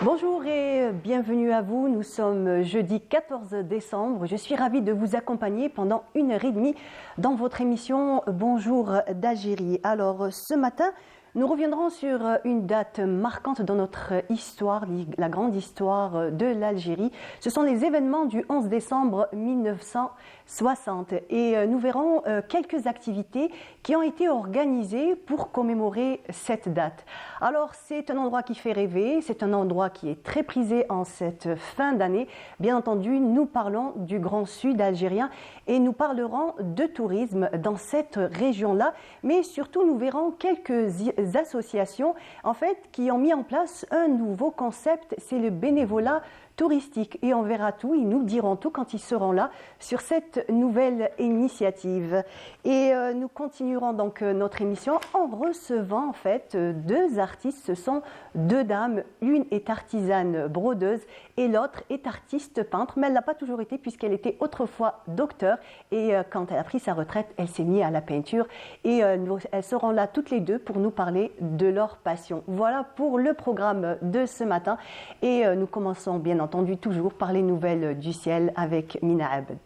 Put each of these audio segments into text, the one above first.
Bonjour et bienvenue à vous. Nous sommes jeudi 14 décembre. Je suis ravie de vous accompagner pendant 1 heure et demie dans votre émission Bonjour d'Algérie. Alors ce matin, nous reviendrons sur une date marquante dans notre histoire, la grande histoire de l'Algérie. Ce sont les événements du 11 décembre 1960 et nous verrons quelques activités qui ont été organisées pour commémorer cette date. Alors c'est un endroit qui fait rêver, c'est un endroit qui est très prisé en cette fin d'année. Bien entendu, nous parlons du Grand Sud algérien et nous parlerons de tourisme dans cette région-là, mais surtout nous verrons quelques associations en fait qui ont mis en place un nouveau concept, c'est le bénévolat touristique et on verra tout, ils nous diront tout quand ils seront là sur cette nouvelle initiative. Et nous continuerons donc notre émission en recevant en fait deux artistes, ce sont deux dames, une est artisane brodeuse et l'autre est artiste peintre, mais elle n'a pas toujours été puisqu'elle était autrefois docteur et quand elle a pris sa retraite, elle s'est mise à la peinture et elles seront là toutes les deux pour nous parler de leur passion. Voilà pour le programme de ce matin et nous commençons bien entendu toujours par les nouvelles du ciel avec Mina Abed.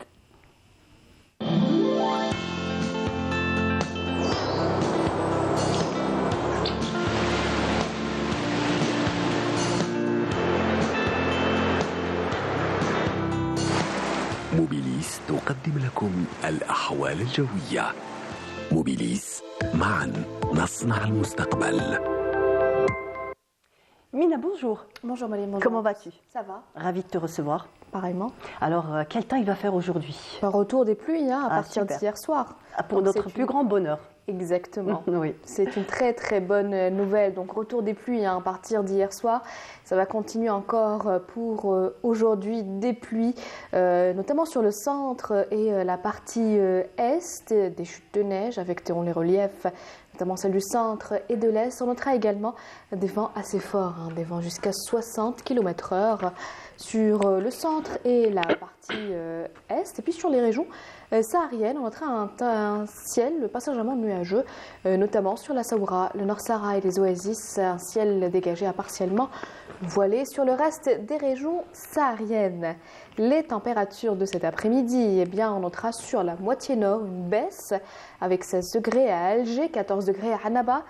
موبيليس تقدم لكم الأحوال الجوية. موبيليس، معا نصنع المستقبل. Mina, bonjour. Bonjour Maline, bonjour. Comment vas-tu? Ça va, Ravie de te recevoir. pareillement. Alors, quel temps il va faire aujourd'hui? Retour des pluies à partir super. d'hier soir. Pour Donc, notre plus grand bonheur. Exactement. Oui. C'est une très très bonne nouvelle. Donc retour des pluies à partir d'hier soir. Ça va continuer encore pour aujourd'hui des pluies, notamment sur le centre et la partie est, des chutes de neige avec les reliefs, notamment celle du centre et de l'est. On notera également des vents assez forts, des vents jusqu'à 60 km/h sur le centre et la partie est. Et puis sur les régions sahariennes, on notera un ciel passagèrement nuageux, notamment sur la Saoura, le Nord Sahara et les Oasis, un ciel dégagé à partiellement voilé sur le reste des régions sahariennes. Les températures de cet après-midi, eh bien, on notera sur la moitié nord une baisse avec 16 degrés à Alger, 14 degrés à Annaba,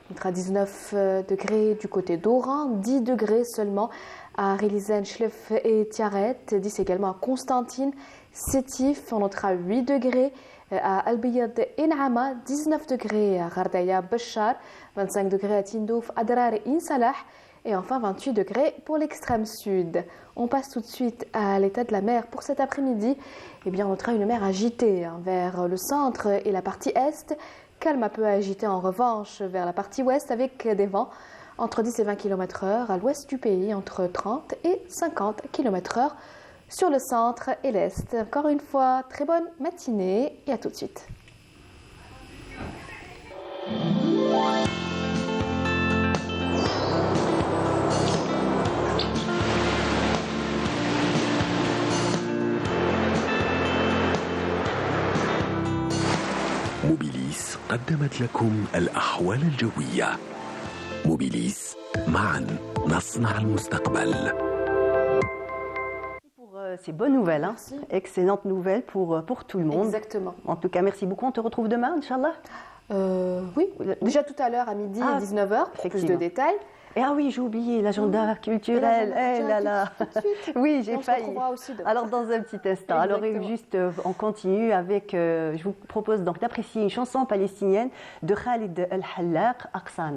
on notera 19 degrés du côté d'Oran, 10 degrés seulement à Rilizane, Chlef et Tiaret, 10 également à Constantine, Sétif, on notera 8 degrés à Al-Biyad et Naama, 19 degrés à Gardaya, Bachar, 25 degrés à Tindouf, Adrar et Insalah, et enfin 28 degrés pour l'extrême sud. On passe tout de suite à l'état de la mer pour cet après-midi. Eh bien, on notera une mer agitée vers le centre et la partie est, calme un peu agitée en revanche vers la partie ouest avec des vents entre 10 et 20 km/h à l'ouest du pays, entre 30 et 50 km/h sur le centre et l'est. Encore une fois, très bonne matinée et à tout de suite. موبيليس قدمت لكم الأحوال الجوية. موبيليس، معا نصنع المستقبل. Pour ces bonnes nouvelles, excellentes nouvelles pour tout le monde. Exactement. En tout cas, merci beaucoup. On te retrouve demain, Inch'Allah. Oui, déjà tout à l'heure à midi et 19h pour plus de détails. Et ah oui, j'ai oublié l'agenda culturel. Eh là là. Oui, j'ai failli. Alors dans un petit instant. Alors juste, on continue avec. Je vous propose donc d'apprécier une chanson palestinienne de Khalid El-Hallaq, Aqsan.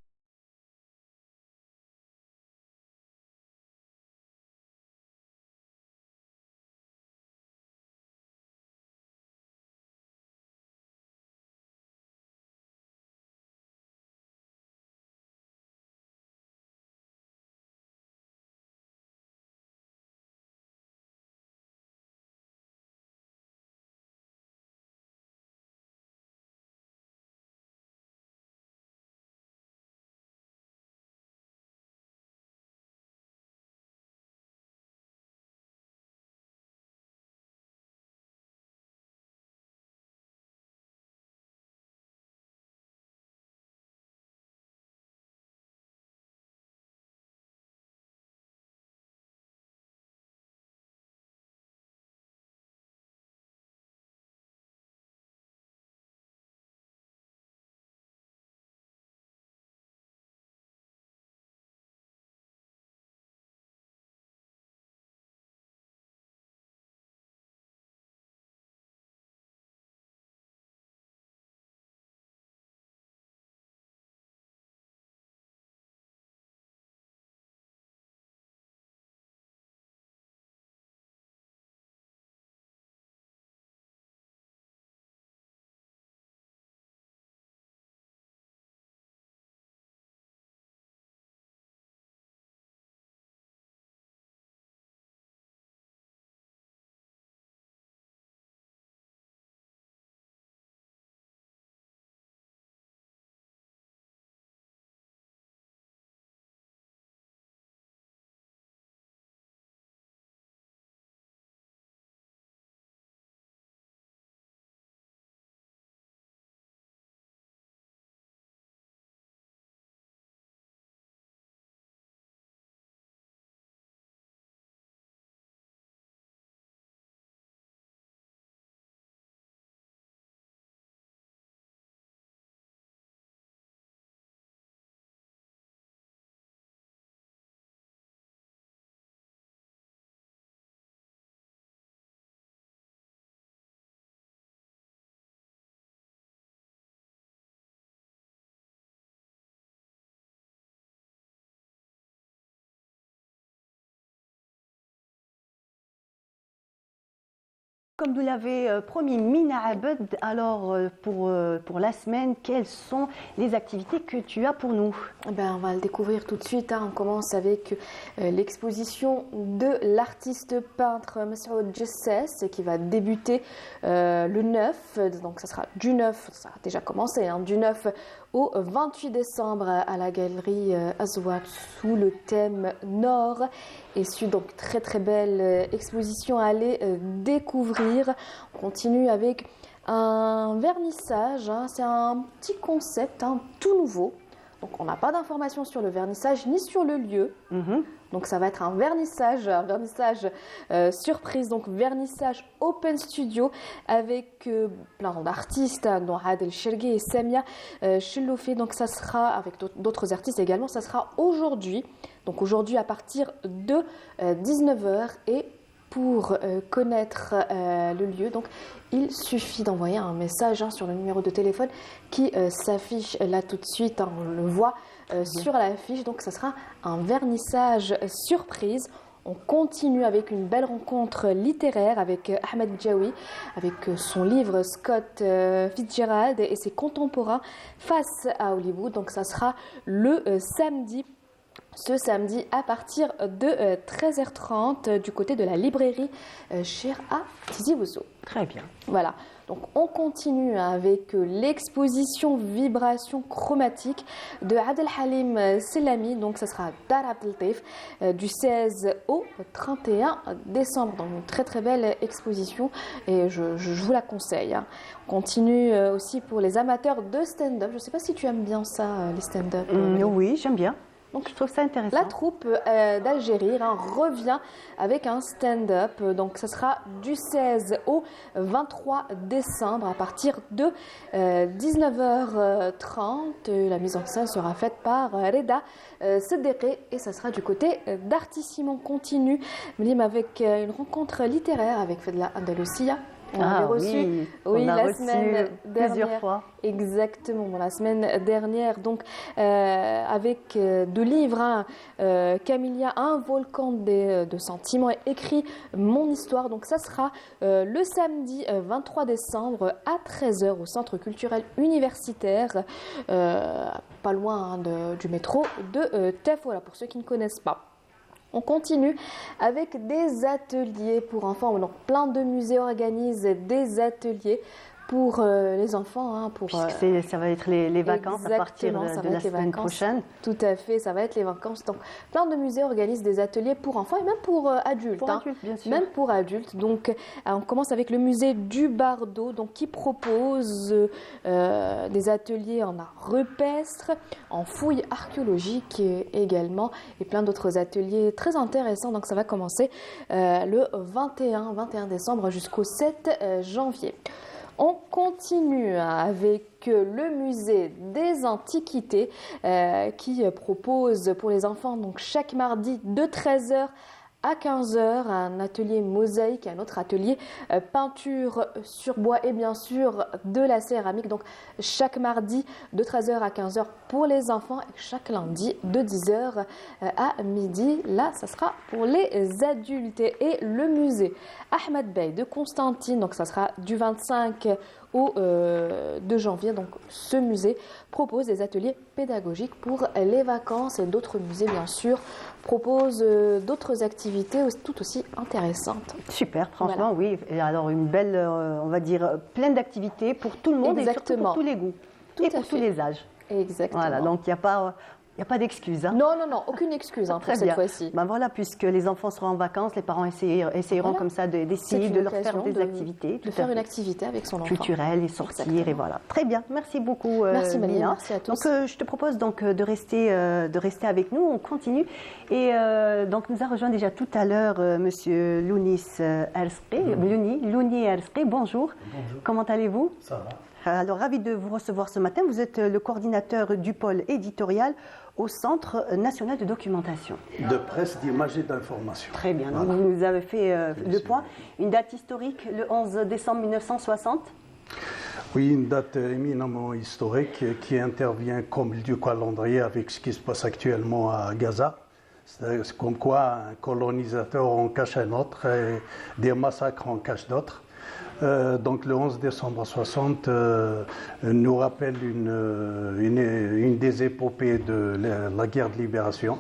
Comme vous l'avez promis, Mina Abed, alors pour la semaine, quelles sont les activités que tu as pour nous? On va le découvrir tout de suite. On commence avec l'exposition de l'artiste peintre Massoud Jessès qui va débuter le 9. Donc ça sera du 9, ça a déjà commencé, du 9 au 28 décembre à la galerie Azouad sous le thème Nord et Sud. Donc très très belle exposition à aller découvrir. On continue avec un vernissage, c'est un petit concept, tout nouveau. Donc on n'a pas d'informations sur le vernissage ni sur le lieu. Donc ça va être un vernissage surprise, donc vernissage Open Studio avec plein d'artistes, dont Adel Chergui et Samia Chilloufi. Donc ça sera avec d'autres artistes également. Ça sera aujourd'hui. Donc aujourd'hui à partir de 19h et pour connaître le lieu, donc il suffit d'envoyer un message sur le numéro de téléphone qui s'affiche là tout de suite. On le voit sur l'affiche. Donc ça sera un vernissage surprise. On continue avec une belle rencontre littéraire avec Ahmed Djaoui, avec son livre Scott Fitzgerald et ses contemporains face à Hollywood. Donc ça sera le samedi. Ce samedi à partir de 13h30 du côté de la librairie Cher à Tizi Ouzou. Très bien. Voilà, donc on continue avec l'exposition Vibration chromatique de Abdel Halim Selami. Donc ça sera Dar Abdel Taif du 16 au 31 décembre. Donc une très très belle exposition et je vous la conseille. On continue aussi pour les amateurs de stand-up. Je ne sais pas si tu aimes bien ça, les stand-up. Oui, j'aime bien. Donc je trouve ça intéressant. La troupe d'Algérie revient avec un stand-up. Donc ça sera du 16 au 23 décembre à partir de 19h30. La mise en scène sera faite par Reda Sedeké et ça sera du côté d'Artissimo. On continue avec une rencontre littéraire avec Fedla Andalusia. On l'avait reçu, la semaine dernière. Plusieurs fois. Exactement, la semaine dernière. Donc, avec deux livres, Camilla, un volcan de sentiments, et écrit Mon histoire. Donc, ça sera le samedi 23 décembre à 13h au Centre culturel universitaire, pas loin du métro de Tef. Voilà, pour ceux qui ne connaissent pas. On continue avec des ateliers pour enfants. Donc, plein de musées organisent des ateliers pour les enfants. Ça va être les vacances à partir de la semaine prochaine. Tout à fait, ça va être les vacances. Donc, plein de musées organisent des ateliers pour enfants et même pour adultes. Pour adultes, bien sûr. Même pour adultes. Donc, on commence avec le musée du Bardo, donc, qui propose des ateliers en art rupestre, en fouilles archéologiques également, et plein d'autres ateliers très intéressants. Donc, ça va commencer le 21 décembre jusqu'au 7 janvier. On continue avec le musée des Antiquités qui propose pour les enfants donc chaque mardi de 13h à 15h un atelier mosaïque, un autre atelier peinture sur bois et bien sûr de la céramique. Donc chaque mardi de 13h à 15h pour les enfants et chaque lundi de 10h à midi. Là, ça sera pour les adultes. Et le musée Ahmed Bey de Constantine, donc ça sera du 25 au 2 janvier. Donc ce musée propose des ateliers pédagogiques pour les vacances et d'autres musées bien sûr proposent d'autres activités tout aussi intéressantes. Super, franchement, voilà. Oui. Et alors une belle, on va dire, plein d'activités pour tout le monde. Exactement. Et surtout pour tous les goûts et pour tous les âges. Exactement. Voilà, donc il n'y a pas d'excuse. Non, aucune excuse pour cette fois-ci. Voilà, puisque les enfants seront en vacances, les parents essayeront comme ça d'essayer de leur faire des activités. De faire une activité avec son enfant. Culturelle et sortir. Exactement. Et voilà. Très bien, merci beaucoup. Merci Maline, merci à tous. Donc je te propose donc de rester avec nous, on continue. Et donc nous a rejoint déjà tout à l'heure Monsieur Lounis Ersqi. Louni Ersqi, bonjour. Bonjour. Comment allez-vous? Ça va. Alors, ravi de vous recevoir ce matin. Vous êtes le coordinateur du pôle éditorial au Centre national de documentation. De presse, d'image et d'information. Très bien. Voilà. Donc, vous nous avez fait le point. Une date historique, le 11 décembre 1960. Oui, une date éminemment historique qui intervient comme du calendrier avec ce qui se passe actuellement à Gaza. C'est comme quoi un colonisateur en cache un autre et des massacres en cachent d'autres. Donc le 11 décembre 60 nous rappelle une des épopées de la guerre de libération.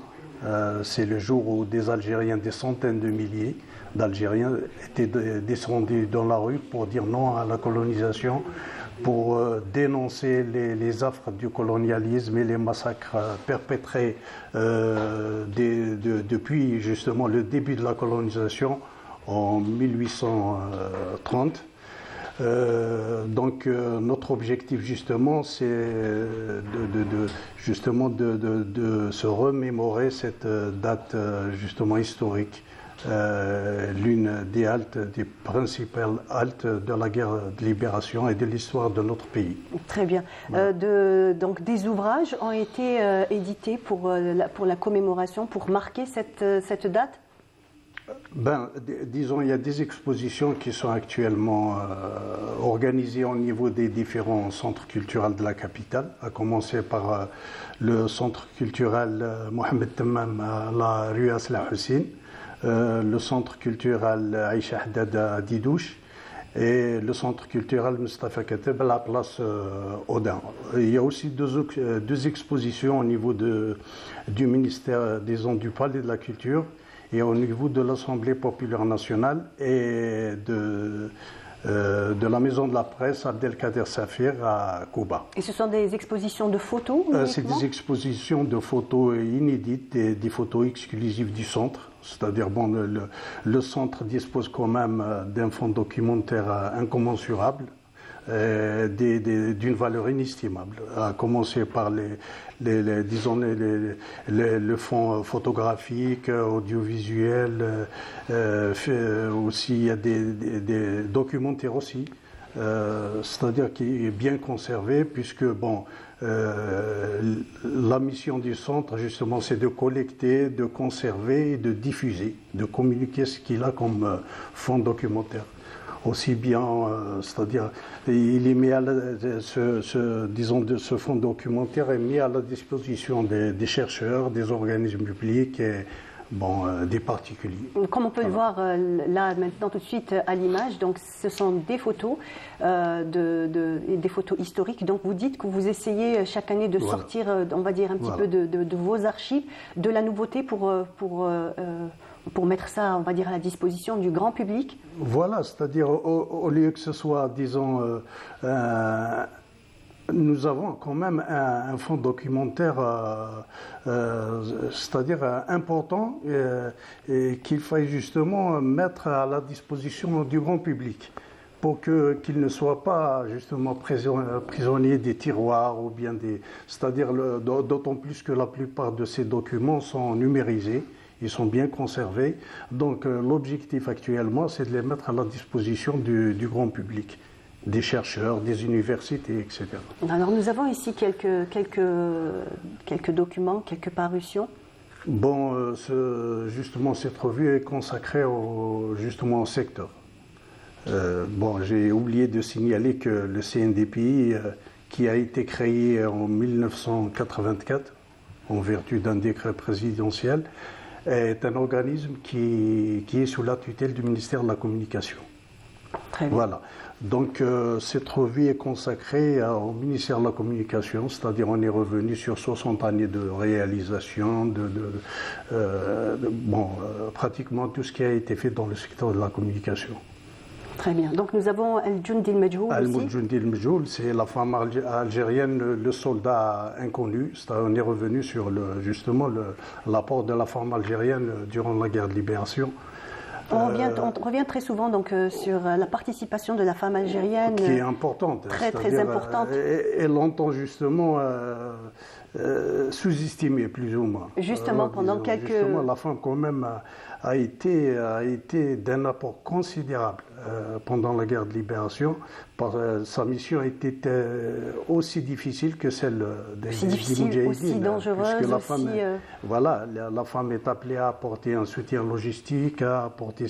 C'est le jour où des Algériens, des centaines de milliers d'Algériens étaient descendus dans la rue pour dire non à la colonisation, pour dénoncer les affres du colonialisme et les massacres perpétrés depuis justement le début de la colonisation en 1830. Donc notre objectif justement c'est de se remémorer cette date justement historique, l'une des principales haltes de la guerre de libération et de l'histoire de notre pays. Très bien. Donc des ouvrages ont été édités pour la commémoration, pour marquer cette date. Disons, il y a des expositions qui sont actuellement organisées au niveau des différents centres culturels de la capitale, à commencer par le centre culturel Mohamed Temmam à la rue Asla Hussein, le centre culturel Aïcha Haddad à Didouche et le centre culturel Mustafa Kateb à la place Odin. Il y a aussi deux expositions au niveau du ministère des Ondes du Palais de la Culture et au niveau de l'Assemblée populaire nationale et de la Maison de la Presse Abdelkader Safir à Cuba. Et ce sont des expositions de photos C'est des expositions de photos inédites, des photos exclusives du centre. C'est-à-dire, le centre dispose quand même d'un fonds documentaire incommensurable, d'une valeur inestimable, à commencer par le fonds photographique, audiovisuel, aussi il y a des documentaires aussi, c'est-à-dire qui est bien conservé puisque la mission du centre justement c'est de collecter, de conserver, de diffuser, de communiquer ce qu'il a comme fonds documentaire. Aussi bien, c'est-à-dire, il est mis ce fonds documentaire est mis à la disposition des chercheurs, des organismes publics et des particuliers. Comme on peut le voir là maintenant tout de suite à l'image, donc ce sont des photos, des photos historiques. Donc vous dites que vous essayez chaque année de sortir, on va dire un petit peu de vos archives, de la nouveauté pour mettre ça, on va dire, à la disposition du grand public. Voilà, c'est-à-dire au lieu que ce soit, disons, nous avons quand même un fonds documentaire, c'est-à-dire important, et qu'il faille justement mettre à la disposition du grand public, pour qu'il ne soit pas justement prisonnier des tiroirs ou bien c'est-à-dire d'autant plus que la plupart de ces documents sont numérisés. Ils sont bien conservés. Donc l'objectif actuellement, c'est de les mettre à la disposition du grand public, des chercheurs, des universités, etc. Alors nous avons ici quelques documents, quelques parutions. Justement, cette revue est consacrée au secteur. J'ai oublié de signaler que le CNDPI, qui a été créé en 1984, en vertu d'un décret présidentiel, est un organisme qui est sous la tutelle du ministère de la Communication. Très bien. Voilà. Donc cette revue est consacrée au ministère de la Communication, c'est-à-dire on est revenu sur 60 années de réalisation, pratiquement tout ce qui a été fait dans le secteur de la communication. Très bien. Donc nous avons Al-Jundi al-Majhoul aussi. Al-Jundi al-Majhoul, c'est la femme algérienne, le soldat inconnu. On est revenu sur l'apport de la femme algérienne durant la guerre de libération. On revient très souvent donc, sur la participation de la femme algérienne. Qui est importante. Très importante. Et longtemps justement sous-estimée plus ou moins. Justement, Justement, la femme quand même a été d'un apport considérable pendant la guerre de libération. Sa mission était aussi difficile que celle des Moudjahidines. Aussi dangereuse, la femme est appelée à apporter un soutien logistique, à apporter,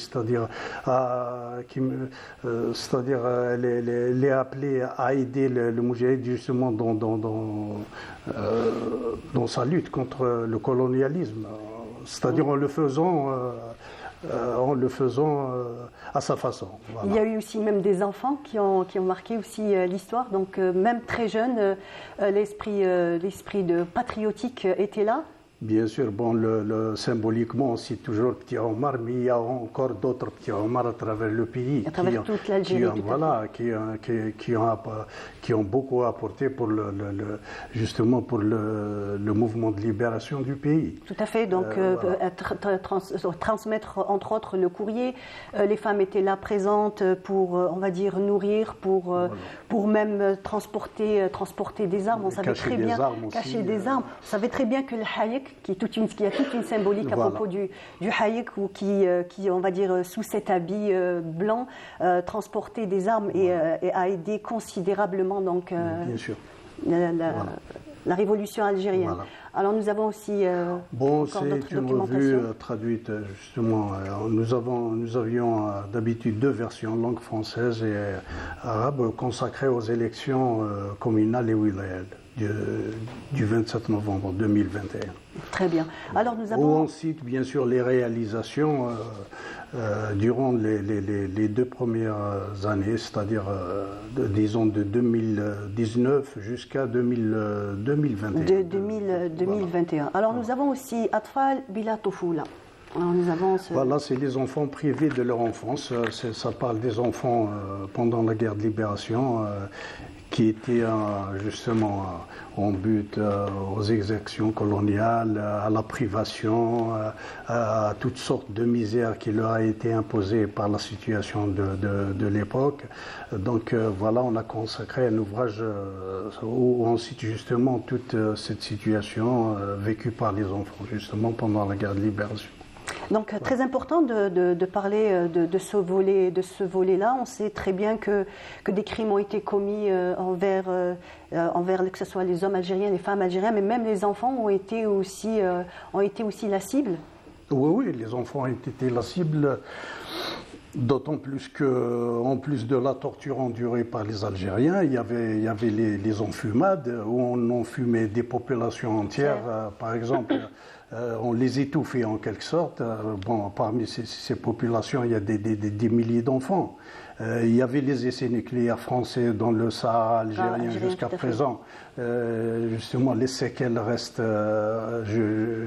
elle est appelée à aider le Moudjahid justement dans sa lutte contre le colonialisme. C'est-à-dire en le faisant en le faisant à sa façon. Voilà. Il y a eu aussi même des enfants qui ont marqué aussi l'histoire, donc même très jeunes, l'esprit de patriotique était là. Bien sûr, bon, symboliquement, on cite toujours Petit Omar, mais il y a encore d'autres Petits Omar à travers le pays. À travers toute l'Algérie. Qui ont beaucoup apporté pour justement pour le mouvement de libération du pays. Tout à fait, donc voilà. Transmettre entre autres le courrier. Les femmes étaient là présentes pour, on va dire, nourrir, Voilà. pour même transporter des armes. On savait Cacher très des bien armes aussi, cacher des armes. On savait très bien que le hayek, qui a toute une symbolique à Voilà. propos du hayek, ou qui, on va dire, sous cet habit blanc, transportait des armes et a aidé considérablement donc Bien sûr. la révolution algérienne. Voilà. Alors nous avons aussi Bon, encore c'est d'autres une revue documentations. traduite justement. Nous avions d'habitude deux versions, langue française et arabe, consacrées aux élections communales et wilayales du 27 novembre 2021. Très bien. Alors nous Où avons... on cite bien sûr les réalisations durant les deux premières années, c'est-à-dire disons de 2019 jusqu'à 2021. de 2021. Alors nous avons aussi Atfal Bila Toufoula. Alors nous avons Voilà, c'est les enfants privés de leur enfance. Ça parle des enfants pendant la guerre de libération qui étaient justement en but aux exactions coloniales, à la privation, à toutes sortes de misères qui leur a été imposées par la situation de l'époque. Donc voilà, on a consacré un ouvrage où on cite justement toute cette situation vécue par les enfants justement pendant la guerre de libération. Donc très important de parler de ce volet-là. On sait très bien que des crimes ont été commis envers que ce soit les hommes algériens, les femmes algériennes, mais même les enfants ont été aussi la cible. Oui, les enfants ont été la cible. D'autant plus qu'en plus de la torture endurée par les Algériens, il y avait les enfumades où on enfumait des populations entières. Par exemple, on les étouffait en quelque sorte. Bon, parmi ces populations, il y a des milliers d'enfants. Il y avait les essais nucléaires français dans le Sahara algérien jusqu'à présent. Justement, les séquelles restent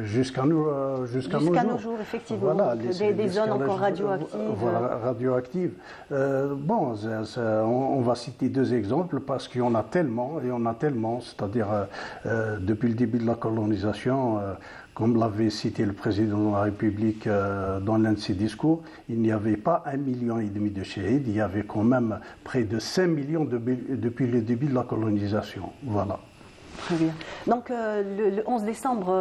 jusqu'à nos jours, effectivement. Voilà, des zones encore radioactives. Voilà, radioactives. Bon, on va citer deux exemples parce qu'il y en a tellement, c'est-à-dire depuis le début de la colonisation, comme l'avait cité le président de la République dans l'un de ses discours, il n'y avait pas 1,5 million de chéhides, il y avait quand même près de 5 millions depuis le début de la colonisation. Voilà. Très bien. Donc le 11 décembre,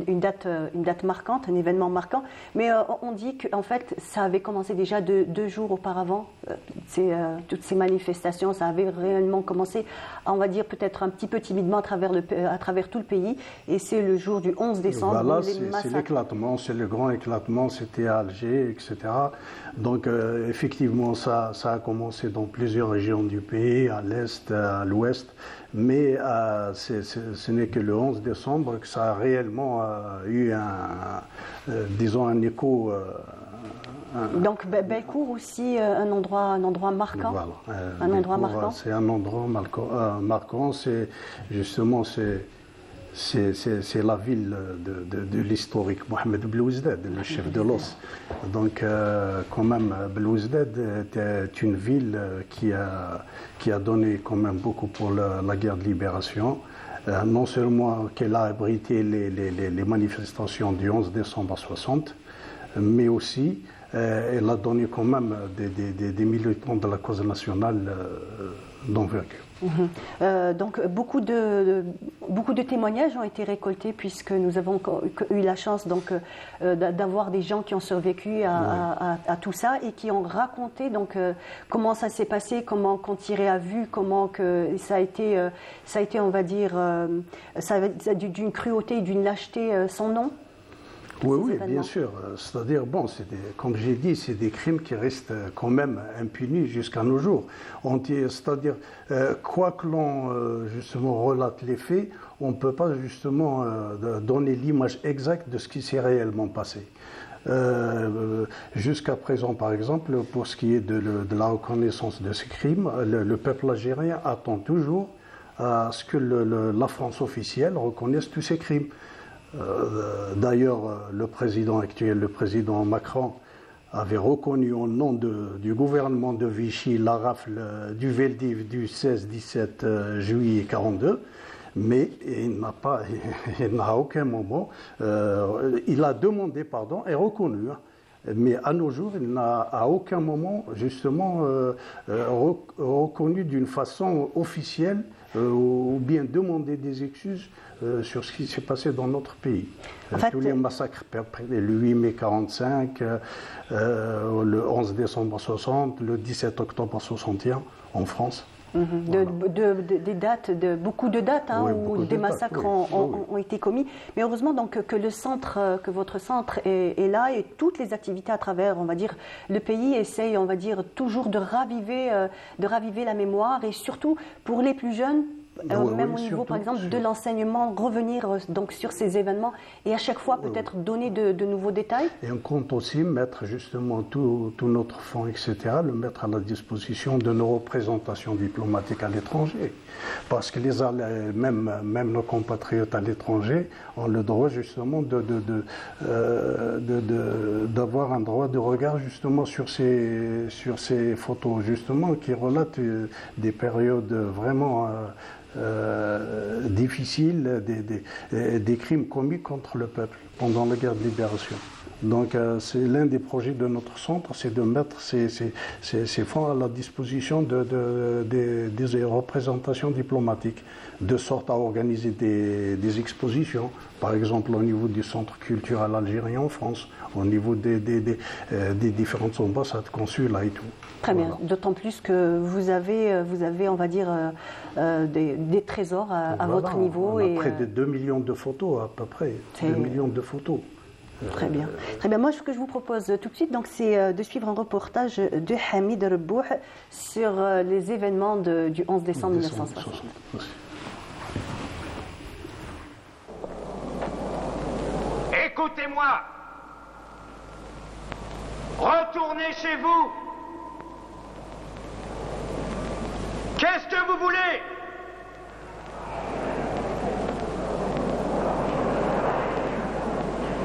une date marquante, un événement marquant, mais on dit qu'en fait ça avait commencé déjà deux jours auparavant, toutes ces manifestations, ça avait réellement commencé, on va dire peut-être un petit peu timidement à travers tout le pays, et c'est le jour du 11 décembre. Voilà, c'est l'éclatement, c'est le grand éclatement, c'était à Alger, etc. Donc effectivement ça a commencé dans plusieurs régions du pays, à l'est, à l'ouest, mais ce n'est que le 11 décembre que ça a réellement eu un écho. Donc Bellecour aussi, un endroit marquant. Voilà, un endroit marquant. C'est un endroit marquant. C'est justement c'est la ville de l'historique Mohamed Belouizdad, le chef de l'os. Donc quand même Belouizdad est une ville qui a donné quand même beaucoup pour la guerre de libération. Non seulement qu'elle a abrité les manifestations du 11 décembre 60, mais aussi elle a donné quand même des militants de la cause nationale d'envergure. Donc beaucoup de témoignages ont été récoltés puisque nous avons eu la chance donc d'avoir des gens qui ont survécu à tout ça et qui ont raconté donc comment ça s'est passé, comment qu'on tirait à vue, comment que ça a été on va dire d'une cruauté et d'une lâcheté sans nom. Oui, ces oui, événements. bien sûr. C'est-à-dire, bon, comme j'ai dit, c'est des crimes qui restent quand même impunis jusqu'à nos jours. C'est-à-dire, quoi que l'on justement relate les faits, on ne peut pas justement donner l'image exacte de ce qui s'est réellement passé. Jusqu'à présent, par exemple, pour ce qui est de la reconnaissance de ces crimes, le peuple algérien attend toujours à ce que la France officielle reconnaisse tous ces crimes. D'ailleurs, le président actuel, le président Macron, avait reconnu au nom du gouvernement de Vichy la rafle du Veldiv du 16-17 juillet 1942, mais il n'a à aucun moment, il a demandé pardon et reconnu. Mais à nos jours, il n'a à aucun moment justement reconnu d'une façon officielle ou bien demandé des excuses sur ce qui s'est passé dans notre pays. En fait, tous les massacres perpétrés, le 8 mai 1945, le 11 décembre 60, le 17 octobre 61 en France. Des dates, beaucoup de dates Oui, où beaucoup de des dates, massacres oui. ont été commis. Mais heureusement donc que le centre, que votre centre est là et toutes les activités à travers, on va dire, le pays essayent, on va dire, toujours de raviver la mémoire et surtout pour les plus jeunes. Même au niveau, par exemple, de l'enseignement, revenir donc sur ces événements et à chaque fois peut-être donner de nouveaux détails. Et on compte aussi mettre justement tout notre fonds, etc., le mettre à la disposition de nos représentations diplomatiques à l'étranger. Parce que même nos compatriotes à l'étranger ont le droit justement d'avoir un droit de regard justement sur ces photos justement qui relatent des périodes vraiment difficiles, des crimes commis contre le peuple pendant la guerre de libération. Donc c'est l'un des projets de notre centre, c'est de mettre ces fonds à la disposition des représentations diplomatiques, de sorte à organiser des expositions, par exemple au niveau du centre culturel algérien en France, au niveau des différentes ambassades, consulats et tout. Très bien, Voilà. d'autant plus que vous avez on va dire, des trésors à Voilà, votre niveau. On a près de 2 millions de photos à peu près, 2 millions de photos. Très bien. Très bien. Moi, ce que je vous propose tout de suite, donc, c'est de suivre un reportage de Hamid Rebouh sur les événements du 11 décembre 1960. Écoutez-moi. Retournez chez vous. Qu'est-ce que vous voulez?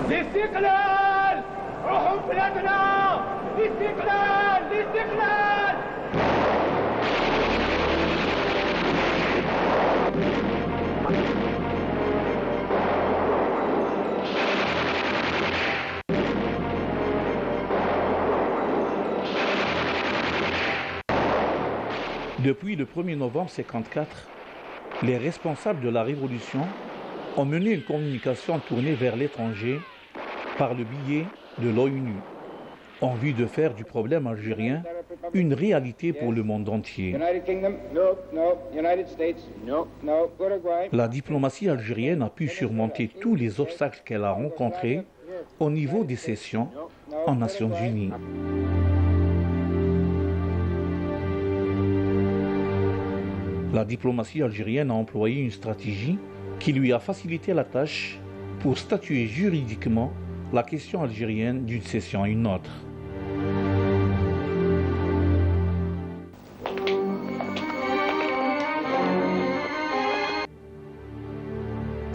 الاستقلال! روحوا بلادنا! الاستقلال! الاستقلال! Depuis le 1er novembre 1954, les responsables de la Révolution ont mené une communication tournée vers l'étranger par le biais de l'ONU, en vue de faire du problème algérien une réalité pour le monde entier. La diplomatie algérienne a pu surmonter tous les obstacles qu'elle a rencontrés au niveau des sessions en Nations Unies. La diplomatie algérienne a employé une stratégie qui lui a facilité la tâche pour statuer juridiquement la question algérienne d'une session à une autre.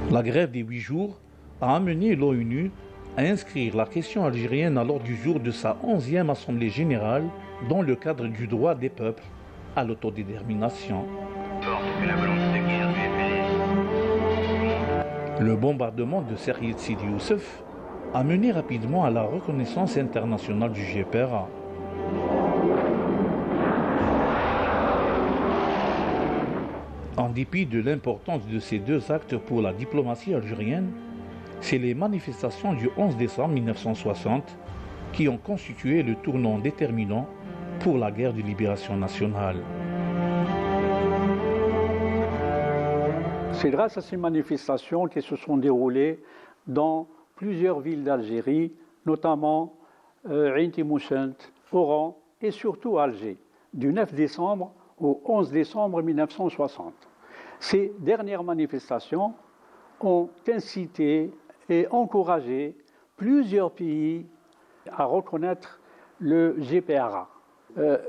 La grève des 8 jours a amené l'ONU à inscrire la question algérienne à l'ordre du jour de sa 11e Assemblée générale dans le cadre du droit des peuples à l'autodétermination. Le bombardement de Saïed Sidi Youssef a mené rapidement à la reconnaissance internationale du GPRA. En dépit de l'importance de ces deux actes pour la diplomatie algérienne, c'est les manifestations du 11 décembre 1960 qui ont constitué le tournant déterminant pour la guerre de libération nationale. C'est grâce à ces manifestations qui se sont déroulées dans plusieurs villes d'Algérie, notamment Ain Timouchent, Oran et surtout Alger, du 9 décembre au 11 décembre 1960. Ces dernières manifestations ont incité et encouragé plusieurs pays à reconnaître le GPRA.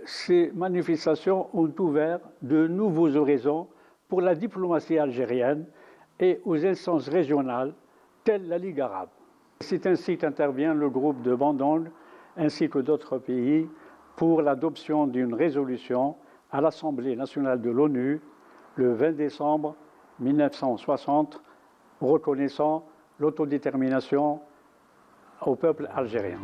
Ces manifestations ont ouvert de nouveaux horizons pour la diplomatie algérienne et aux instances régionales telles la Ligue arabe. C'est ainsi qu'intervient le groupe de Bandung ainsi que d'autres pays pour l'adoption d'une résolution à l'Assemblée nationale de l'ONU le 20 décembre 1960 reconnaissant l'autodétermination au peuple algérien.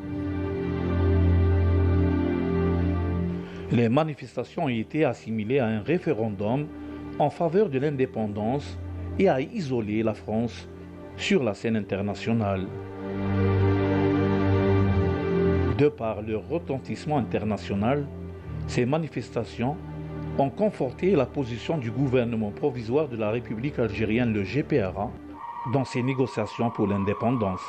Les manifestations ont été assimilées à un référendum en faveur de l'indépendance et à isoler la France sur la scène internationale. De par leur retentissement international, ces manifestations ont conforté la position du gouvernement provisoire de la République algérienne, le GPRA, dans ses négociations pour l'indépendance.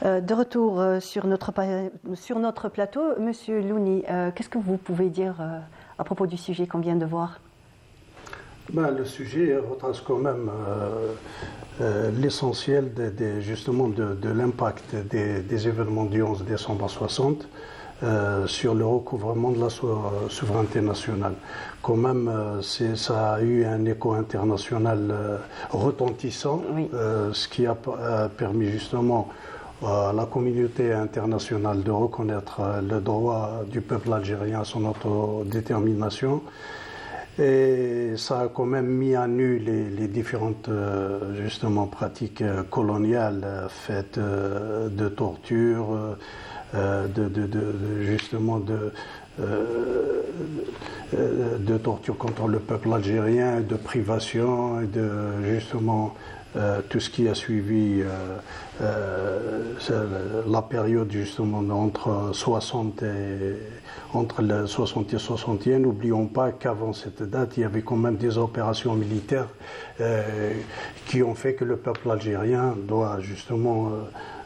De retour sur notre plateau, Monsieur Louni, qu'est-ce que vous pouvez dire à propos du sujet qu'on vient de voir? Le sujet retrace quand même l'essentiel justement de l'impact des événements du 11 décembre 60 sur le recouvrement de la souveraineté nationale. Quand même, ça a eu un écho international retentissant, oui. Ce qui a permis justement à la communauté internationale de reconnaître le droit du peuple algérien à son autodétermination. Et ça a quand même mis à nu les différentes justement pratiques coloniales faites de torture, de torture contre le peuple algérien, de privation, et de justement tout ce qui a suivi la période justement entre 60 et le 60 et 61. N'oublions pas qu'avant cette date, il y avait quand même des opérations militaires qui ont fait que le peuple algérien doit justement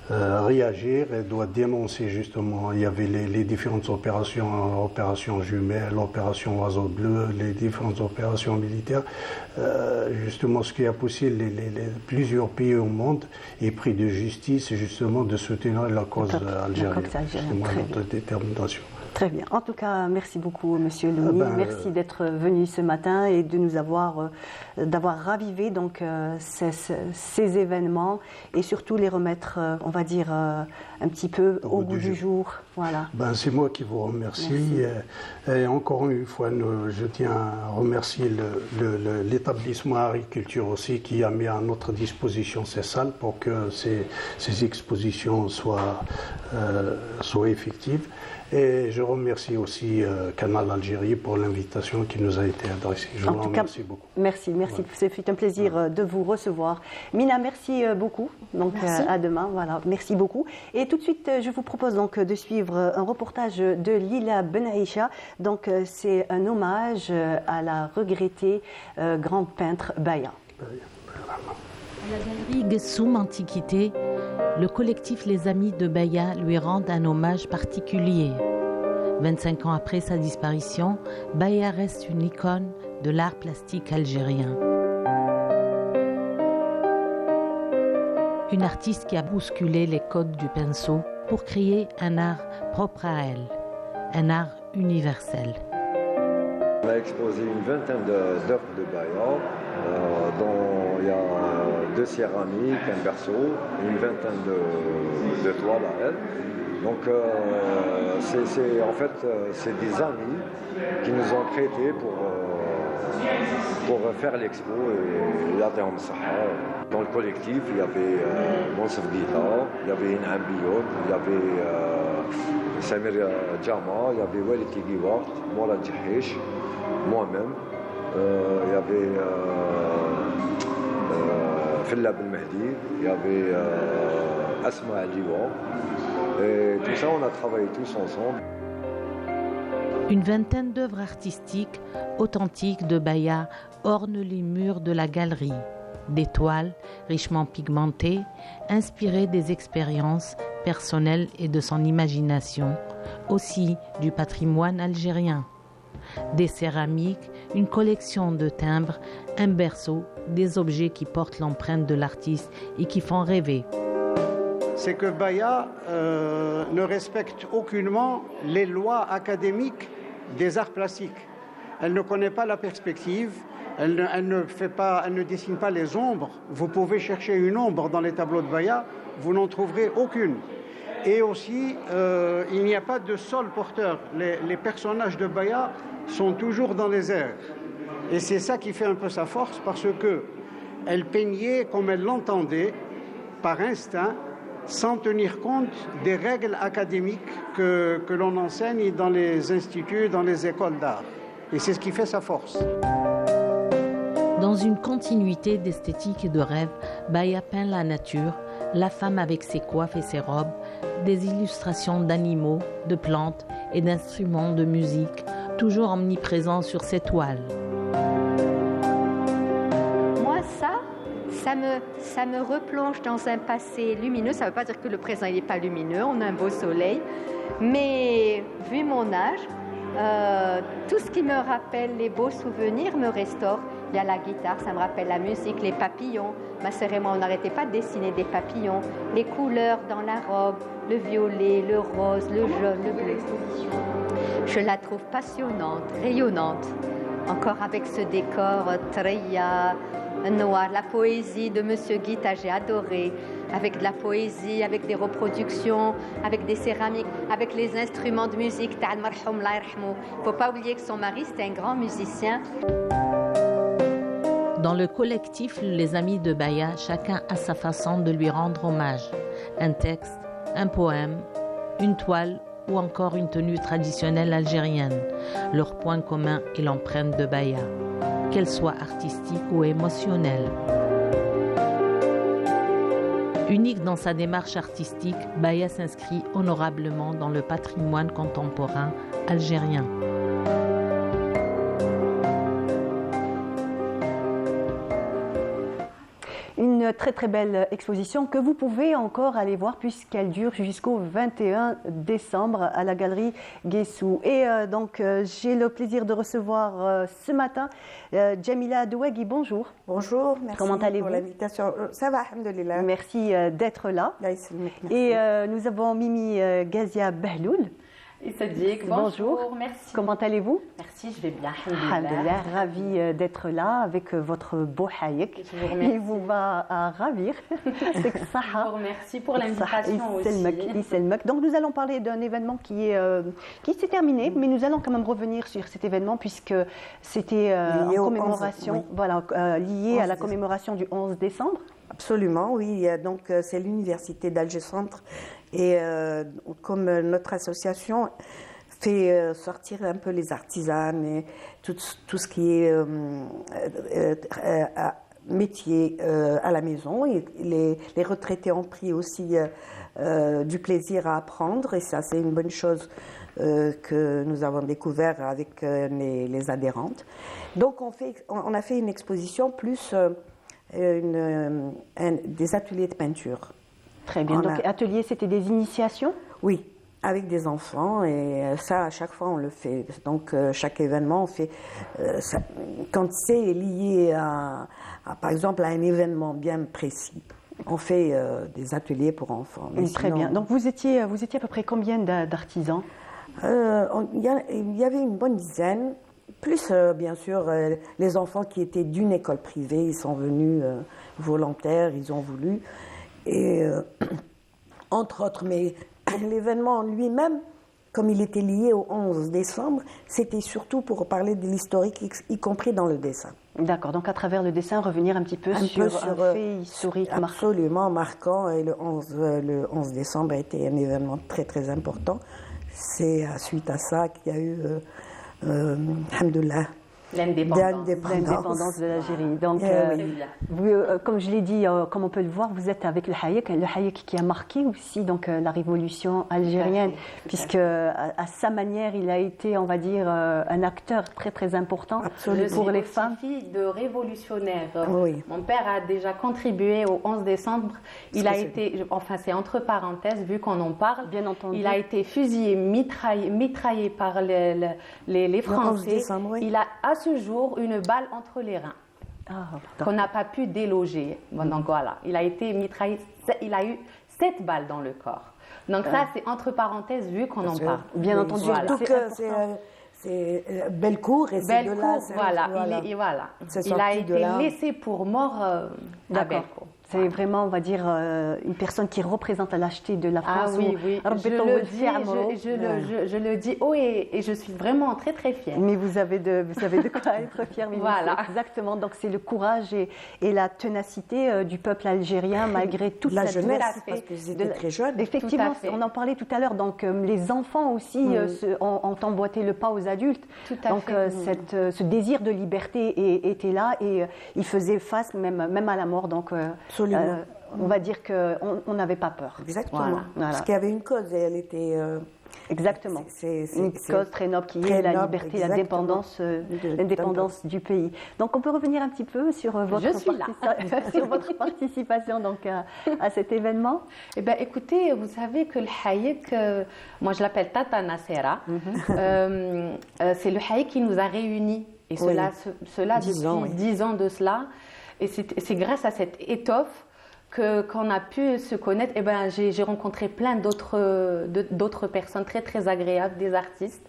réagir et doit dénoncer justement. Il y avait les différentes opérations jumelles, opération oiseau bleu, les différentes opérations militaires. Justement, ce qui a poussé plusieurs pays au monde est pris de justice justement de soutenir la cause algérienne, justement notre détermination. Très bien. En tout cas, merci beaucoup, Monsieur Louni. Merci d'être venu ce matin et de nous d'avoir ravivé donc ces événements et surtout les remettre, on va dire, un petit peu au goût du jour. Voilà. C'est moi qui vous remercie. Et encore une fois, je tiens à remercier l'établissement Agriculture aussi qui a mis à notre disposition ces salles pour que ces expositions soient effectives. Et je remercie aussi Canal Algérie pour l'invitation qui nous a été adressée. Je vous remercie beaucoup. Merci. Voilà. Ce fut un plaisir de vous recevoir. Mina, merci beaucoup. Donc à demain. Voilà, merci beaucoup. Et tout de suite, je vous propose donc de suivre un reportage de Lila Benaïcha. Donc c'est un hommage à la regrettée grande peintre Baya. À la galerie Gessoum Antiquité, le collectif Les Amis de Baya lui rend un hommage particulier. 25 ans après sa disparition, Baya reste une icône de l'art plastique algérien. Une artiste qui a bousculé les codes du pinceau pour créer un art propre à elle, un art universel. On a exposé une vingtaine d'œuvres de Baya, dont il y a 2 céramiques, un berceau, une vingtaine de toiles à elle. Donc c'est des amis qui nous ont traités pour faire l'expo et l'Athéum Sahara. Dans le collectif, il y avait Monsef Guita, il y avait Inam Biot, il y avait Samir Djama, il y avait Walid Kigiwart, Mourad Djahish, moi-même. Il y avait Filla Belmehdi, il y avait Asma Aliwa. Et tout ça, on a travaillé tous ensemble. Une vingtaine d'œuvres artistiques authentiques de Baya ornent les murs de la galerie. des toiles richement pigmentées, inspirées des expériences personnelles et de son imagination, aussi du patrimoine algérien. Des céramiques, une collection de timbres, un berceau, des objets qui portent l'empreinte de l'artiste et qui font rêver. C'est que Baya ne respecte aucunement les lois académiques des arts plastiques. Elle ne connaît pas la perspective, elle ne dessine pas les ombres. Vous pouvez chercher une ombre dans les tableaux de Baya, vous n'en trouverez aucune. Et aussi, il n'y a pas de sol porteur. Les personnages de Baya sont toujours dans les airs. Et c'est ça qui fait un peu sa force, parce qu'elle peignait comme elle l'entendait, par instinct, sans tenir compte des règles académiques que l'on enseigne dans les instituts, dans les écoles d'art. Et c'est ce qui fait sa force. Dans une continuité d'esthétique et de rêve, Baya peint la nature, la femme avec ses coiffes et ses robes, des illustrations d'animaux, de plantes et d'instruments de musique, toujours omniprésents sur ses toiles. Moi, ça me replonge dans un passé lumineux. Ça ne veut pas dire que le présent n'est pas lumineux, on a un beau soleil. Mais vu mon âge, tout ce qui me rappelle les beaux souvenirs me restaure. Il y a la guitare, ça me rappelle la musique, les papillons. Ma sœur et moi, on n'arrêtait pas de dessiner des papillons. Les couleurs dans la robe, le violet, le rose, le jaune, le bleu. Je la trouve passionnante, rayonnante. Encore avec ce décor Treya, noir, la poésie de Monsieur Guita, j'ai adoré. Avec de la poésie, avec des reproductions, avec des céramiques, avec les instruments de musique. Il ne faut pas oublier que son mari, c'était un grand musicien. Dans le collectif Les Amis de Baya, chacun a sa façon de lui rendre hommage. Un texte, un poème, une toile ou encore une tenue traditionnelle algérienne. Leur point commun est l'empreinte de Baya, qu'elle soit artistique ou émotionnelle. Unique dans sa démarche artistique, Baya s'inscrit honorablement dans le patrimoine contemporain algérien. Une très très belle exposition que vous pouvez encore aller voir puisqu'elle dure jusqu'au 21 décembre à la galerie Guessou. Et donc j'ai le plaisir de recevoir ce matin Jamila Douagui. Bonjour. Bonjour, merci. Comment allez-vous pour l'invitation. Ça va, alhamdoulilah. Merci d'être là. Et nous avons Mimi Gazia Behloul. Et Sadiq, bonjour. Merci. Comment allez-vous? Merci, je vais bien. Alhamdoulilah, ravie d'être là avec votre beau hayek. Je vous remercie. Il vous va ravir. Je vous remercie pour l'invitation aussi. Donc nous allons parler d'un événement qui s'est terminé, mais nous allons quand même revenir sur cet événement puisque c'était en commémoration, lié à la commémoration du 11 décembre. Absolument, oui. Donc c'est l'université d'Alger Centre et comme notre association fait sortir un peu les artisans et tout ce qui est métier à la maison. Et les retraités ont pris aussi du plaisir à apprendre et ça c'est une bonne chose que nous avons découvert avec les adhérentes. Donc on a fait une exposition plus des ateliers de peinture. Très bien. Donc atelier, c'était des initiations? Oui, avec des enfants et ça à chaque fois on le fait. Donc chaque événement on fait quand c'est lié à par exemple à un événement bien précis. On fait des ateliers pour enfants. Mais très bien. Donc vous étiez à peu près combien d'artisans? Il y avait une bonne dizaine. Plus, bien sûr, les enfants qui étaient d'une école privée, ils sont venus volontaires, ils ont voulu. Et entre autres, mais l'événement lui-même, comme il était lié au 11 décembre, c'était surtout pour parler de l'historique, y compris dans le dessin. D'accord, donc à travers le dessin, revenir un petit peu sur un fait historique absolument marquant. Et le 11 décembre a été un événement très très important. C'est suite à ça qu'il y a eu... alhamdoulilah. l'indépendance de l'Algérie. Donc, vous, comme je l'ai dit, comme on peut le voir, vous êtes avec le Hayek qui a marqué aussi donc, la révolution algérienne, puisque à sa manière, il a été, on va dire, un acteur très très important pour les femmes. Je suis fille de révolutionnaire. Oui. Mon père a déjà contribué au 11 décembre. Il a été, enfin c'est entre parenthèses, vu qu'on en parle, bien entendu. Il a été fusillé, mitraillé par les Français. Décembre, oui. Il a à ce jour une balle entre les reins. Qu'on n'a pas pu déloger. Bon, donc voilà, il a été mitraillé, il a eu 7 balles dans le corps. Donc ça, c'est entre parenthèses, vu qu'on en parle. Bien entendu, voilà. Surtout que c'est Bellecour et c'est de là. Voilà. Il a été laissé pour mort à Bellecour. C'est vraiment, on va dire, une personne qui représente la lâcheté de la France. Ah oui, oui. Je le dis haut et je suis vraiment très très fière. Mais vous avez de quoi être fière. Voilà. Exactement. Donc c'est le courage et la ténacité du peuple algérien malgré toute la cette jeunesse, parce qu'ils étaient très jeunes. Effectivement, on en parlait tout à l'heure. Donc les enfants aussi ont emboîté le pas aux adultes. Tout à fait. Ce désir de liberté était là et ils faisaient face même à la mort. Donc on va dire qu'on n'avait pas peur. Exactement. Voilà. Parce qu'il y avait une cause et elle était... Exactement. Une cause très noble qui est la liberté, l'indépendance du pays. Donc on peut revenir un petit peu sur votre participation donc, à cet événement. Eh bien, écoutez, vous savez que le Hayek, moi je l'appelle Tata Nassera, c'est le Hayek qui nous a réunis. Et cela depuis 10 ans de cela. Et c'est grâce à cette étoffe qu'on a pu se connaître. Eh ben, j'ai rencontré plein d'autres personnes très très agréables, des artistes.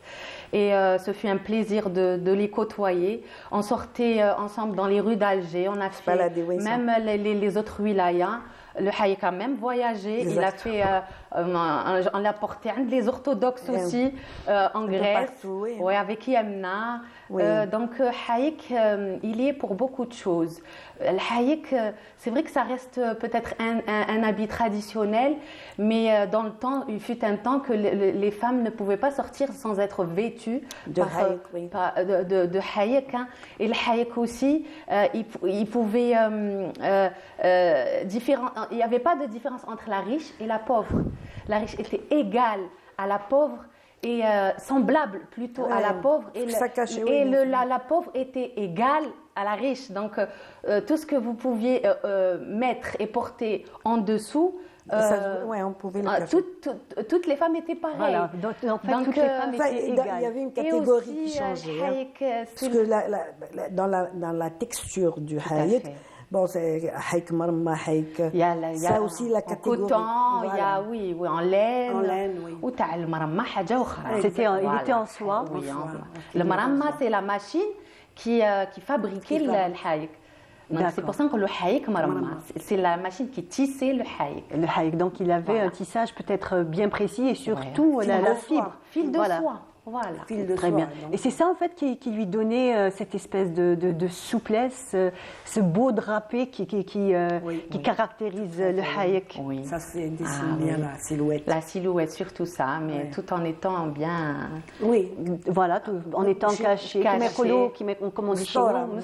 Et ce fut un plaisir de les côtoyer. On sortait ensemble dans les rues d'Alger. On a fait même les autres wilayas. Le Hayek a même voyagé. Il a fait, on l'a porté les orthodoxes aussi en Grèce, avec Yamna. Donc Hayek, il y est pour beaucoup de choses. Le Hayek, c'est vrai que ça reste peut-être un habit traditionnel, mais dans le temps, il fut un temps que les femmes ne pouvaient pas sortir sans être vêtues de Hayek. Hein. Et le Hayek aussi, il pouvait il n'y avait pas de différence entre la riche et la pauvre. La riche était égale à la pauvre et semblable plutôt à la pauvre. La pauvre était égale à la riche. Donc, tout ce que vous pouviez mettre et porter en dessous, on pouvait toutes les femmes étaient pareilles. Voilà. Donc toutes les femmes étaient égales. Il y avait une catégorie qui changeait. Parce que dans la texture du Hayek, bon, c'est Hayek Marma, Hayek. Ça aussi la catégorie. En coton, il y a en laine. En laine, oui. Ou t'as le marama haja ukhra. Il était en soie. Le marama, c'est la machine qui fabriquait le Hayek. C'est pour ça que le Hayek marama, c'est la machine qui tissait le Hayek. Le Hayek, donc il avait un tissage peut-être bien précis et surtout la fibre. Fil de soie. Voilà. Très bien. Et c'est ça en fait qui lui donnait cette espèce de souplesse, ce beau drapé qui caractérise le Hayek. Oui. Ça c'est dessiné la silhouette. La silhouette, surtout ça, mais tout en étant bien. Oui. Voilà, en étant caché. Comme on dit chez nous,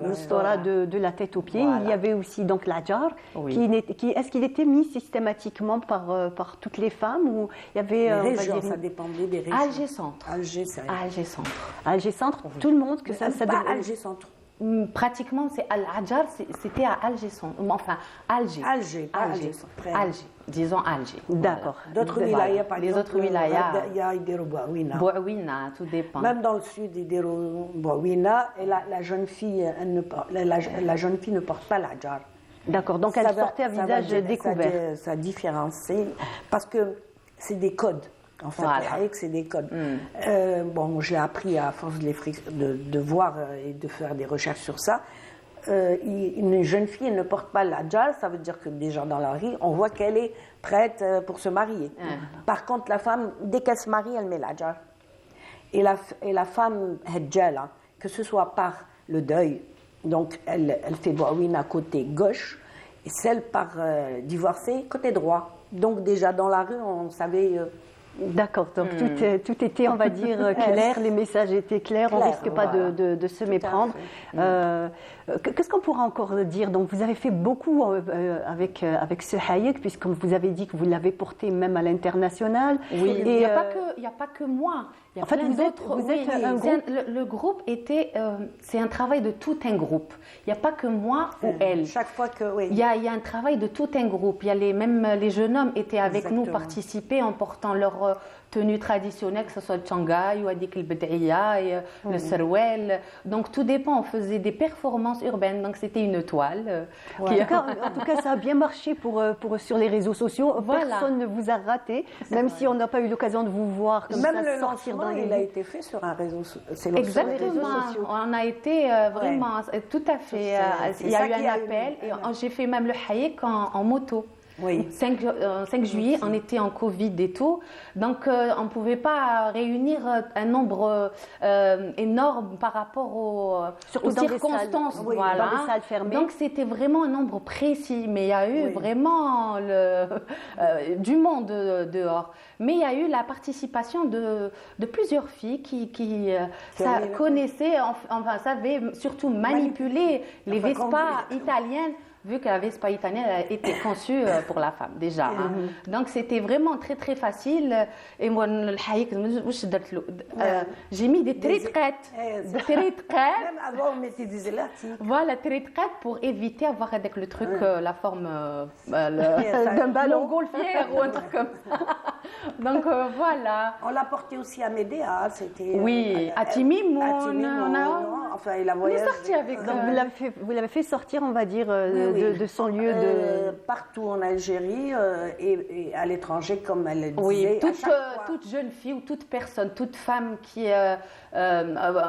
mustora de la tête aux pieds. Voilà. Il y avait aussi donc l'adjar, est-ce qu'il était mis systématiquement par toutes les femmes ou il y avait les régions, ça dépendait des régions. Alger Centre. Alger Centre, tout le monde que ça pas Alger Centre. Pratiquement, c'est Al-Hadjar, c'était à Alger Centre. Enfin, Alger. Alger. Disons Alger. D'accord. D'autres wilayas, par exemple. Les autres wilayas. Il y a Idero Bouawina. Bouawina, tout dépend. Même dans le sud, Idero Bouawina, et la jeune fille, la jeune fille ne porte pas l'Hadjar. D'accord, donc elle sortait à visage découvert. Ça différencie, parce que c'est des codes. En fait, Hayek, c'est des codes. J'ai appris à force de voir et de faire des recherches sur ça. Une jeune fille, elle ne porte pas l'hadjar, ça veut dire que déjà dans la rue, on voit qu'elle est prête pour se marier. Par contre, la femme, dès qu'elle se marie, elle met l'hadjar. Et la femme hajjala, que ce soit par le deuil, donc elle fait bouawina côté gauche, et celle par divorcée côté droit. Donc déjà dans la rue, on savait D'accord, donc tout était, on va dire, clair, les messages étaient clairs, on ne risque pas de se méprendre. Qu'est-ce qu'on pourra encore dire? Donc vous avez fait beaucoup avec ce hayek, puisque vous avez dit que vous l'avez porté même à l'international. Oui, il n'y a pas que moi. Il y a plein d'autres. Vous êtes un groupe. Le groupe était, c'est un travail de tout un groupe. Il n'y a pas que moi ou elle. Chaque fois que, oui. Il y a un travail de tout un groupe. Il y a même les jeunes hommes étaient avec nous, participaient en portant leur tenue traditionnelle, que ce soit le Tchangaï ou Adik el-Bed'ia et le Serwel. Donc tout dépend, on faisait des performances urbaines, donc c'était une toile. En tout cas, ça a bien marché sur les réseaux sociaux. Voilà. Personne ne vous a raté, même si on n'a pas eu l'occasion de vous voir comme même ça le sortir dans les... il a été fait sur un réseau social. Exactement, on a été vraiment, tout à fait, il y a eu un appel et j'ai fait même le hayek en moto. Oui. 5 juillet, on était en Covid et tout, donc on ne pouvait pas réunir un nombre énorme par rapport aux circonstances. Voilà. Dans des salles fermées. Donc c'était vraiment un nombre précis, mais il y a eu vraiment du monde dehors. Mais il y a eu la participation de plusieurs filles qui connaissaient, enfin savaient surtout manipuler les Vespa italiennes. Vu que la Vespa italienne a été conçue pour la femme déjà. Donc c'était vraiment très très facile. Et moi, j'ai mis des tritrètes. Même avant, on mettait des élastiques. Voilà, tritrètes pour éviter d'avoir avec le truc, la forme d'un ballon montgolfière ou un truc comme ça. Donc voilà. On l'a porté aussi à Médéa. Oui, à Timimoun. Enfin, il a voyagé. On est sorti avec. Donc vous l'avez fait sortir, on va dire, de son lieu partout en Algérie et à l'étranger, comme elle le disait. Oui, toute jeune fille ou toute personne, toute femme qui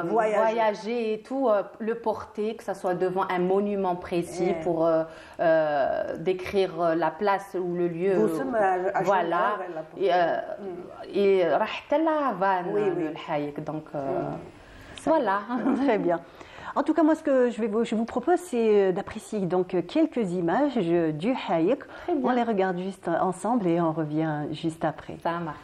voyageait et tout, le porter, que ce soit devant un monument précis pour décrire la place ou le lieu. Voilà. Et Rahtala Van, le hayek. Donc voilà. Très bien. En tout cas, moi, ce que je vous propose, c'est d'apprécier donc quelques images du hayek. On les regarde juste ensemble et on revient juste après. Ça marche.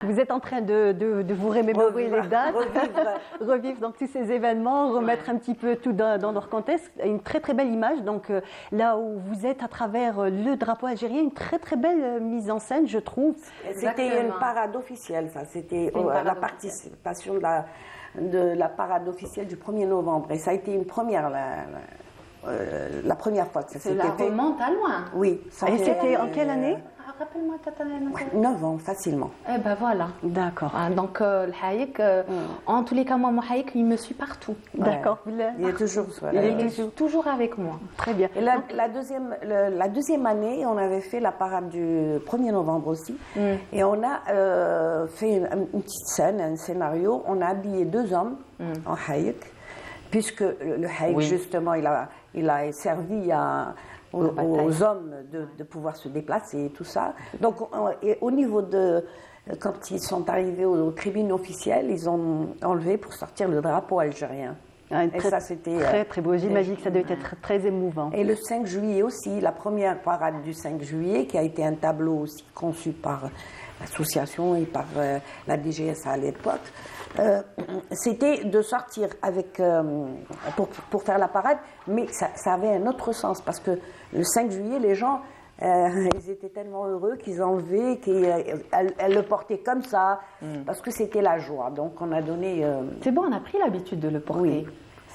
Vous êtes en train de vous remémorer les dates, revivre donc tous ces événements, remettre un petit peu tout dans leur contexte. Une très très belle image, donc là où vous êtes à travers le drapeau algérien, une très très belle mise en scène, je trouve. C'était une parade officielle, ça. C'était la participation de la parade officielle du 1er novembre. Et ça a été une première, la première fois que ça s'était fait. Ça remonte à loin. Oui. Et c'était en quelle année? Rappelle-moi, Tata. 9 ans, facilement. Eh ben voilà. D'accord. Donc, le hayek, en tous les cas, moi, mon hayek, il me suit partout. D'accord. Il est toujours, il est toujours avec moi. Très bien. Et la deuxième année, on avait fait la parade du 1er novembre aussi. Et on a fait une petite scène, un scénario. On a habillé 2 hommes en hayek. puisque le haïk, justement, il a servi aux hommes de pouvoir se déplacer et tout ça. Donc, et au niveau de... Quand ils sont arrivés aux tribunes officielles, ils ont enlevé pour sortir le drapeau algérien. Et ça, c'était très, très beau. J'imagine que ça devait être très émouvant. Et le 5 juillet aussi, la première parade du 5 juillet, qui a été un tableau aussi conçu par l'association et par la DGS à l'époque, c'était de sortir avec, pour faire la parade, mais ça avait un autre sens, parce que le 5 juillet, les gens, ils étaient tellement heureux qu'ils enlevaient, qu'elles le portaient comme ça, parce que c'était la joie. Donc on a donné... C'est bon, on a pris l'habitude de le porter. Oui.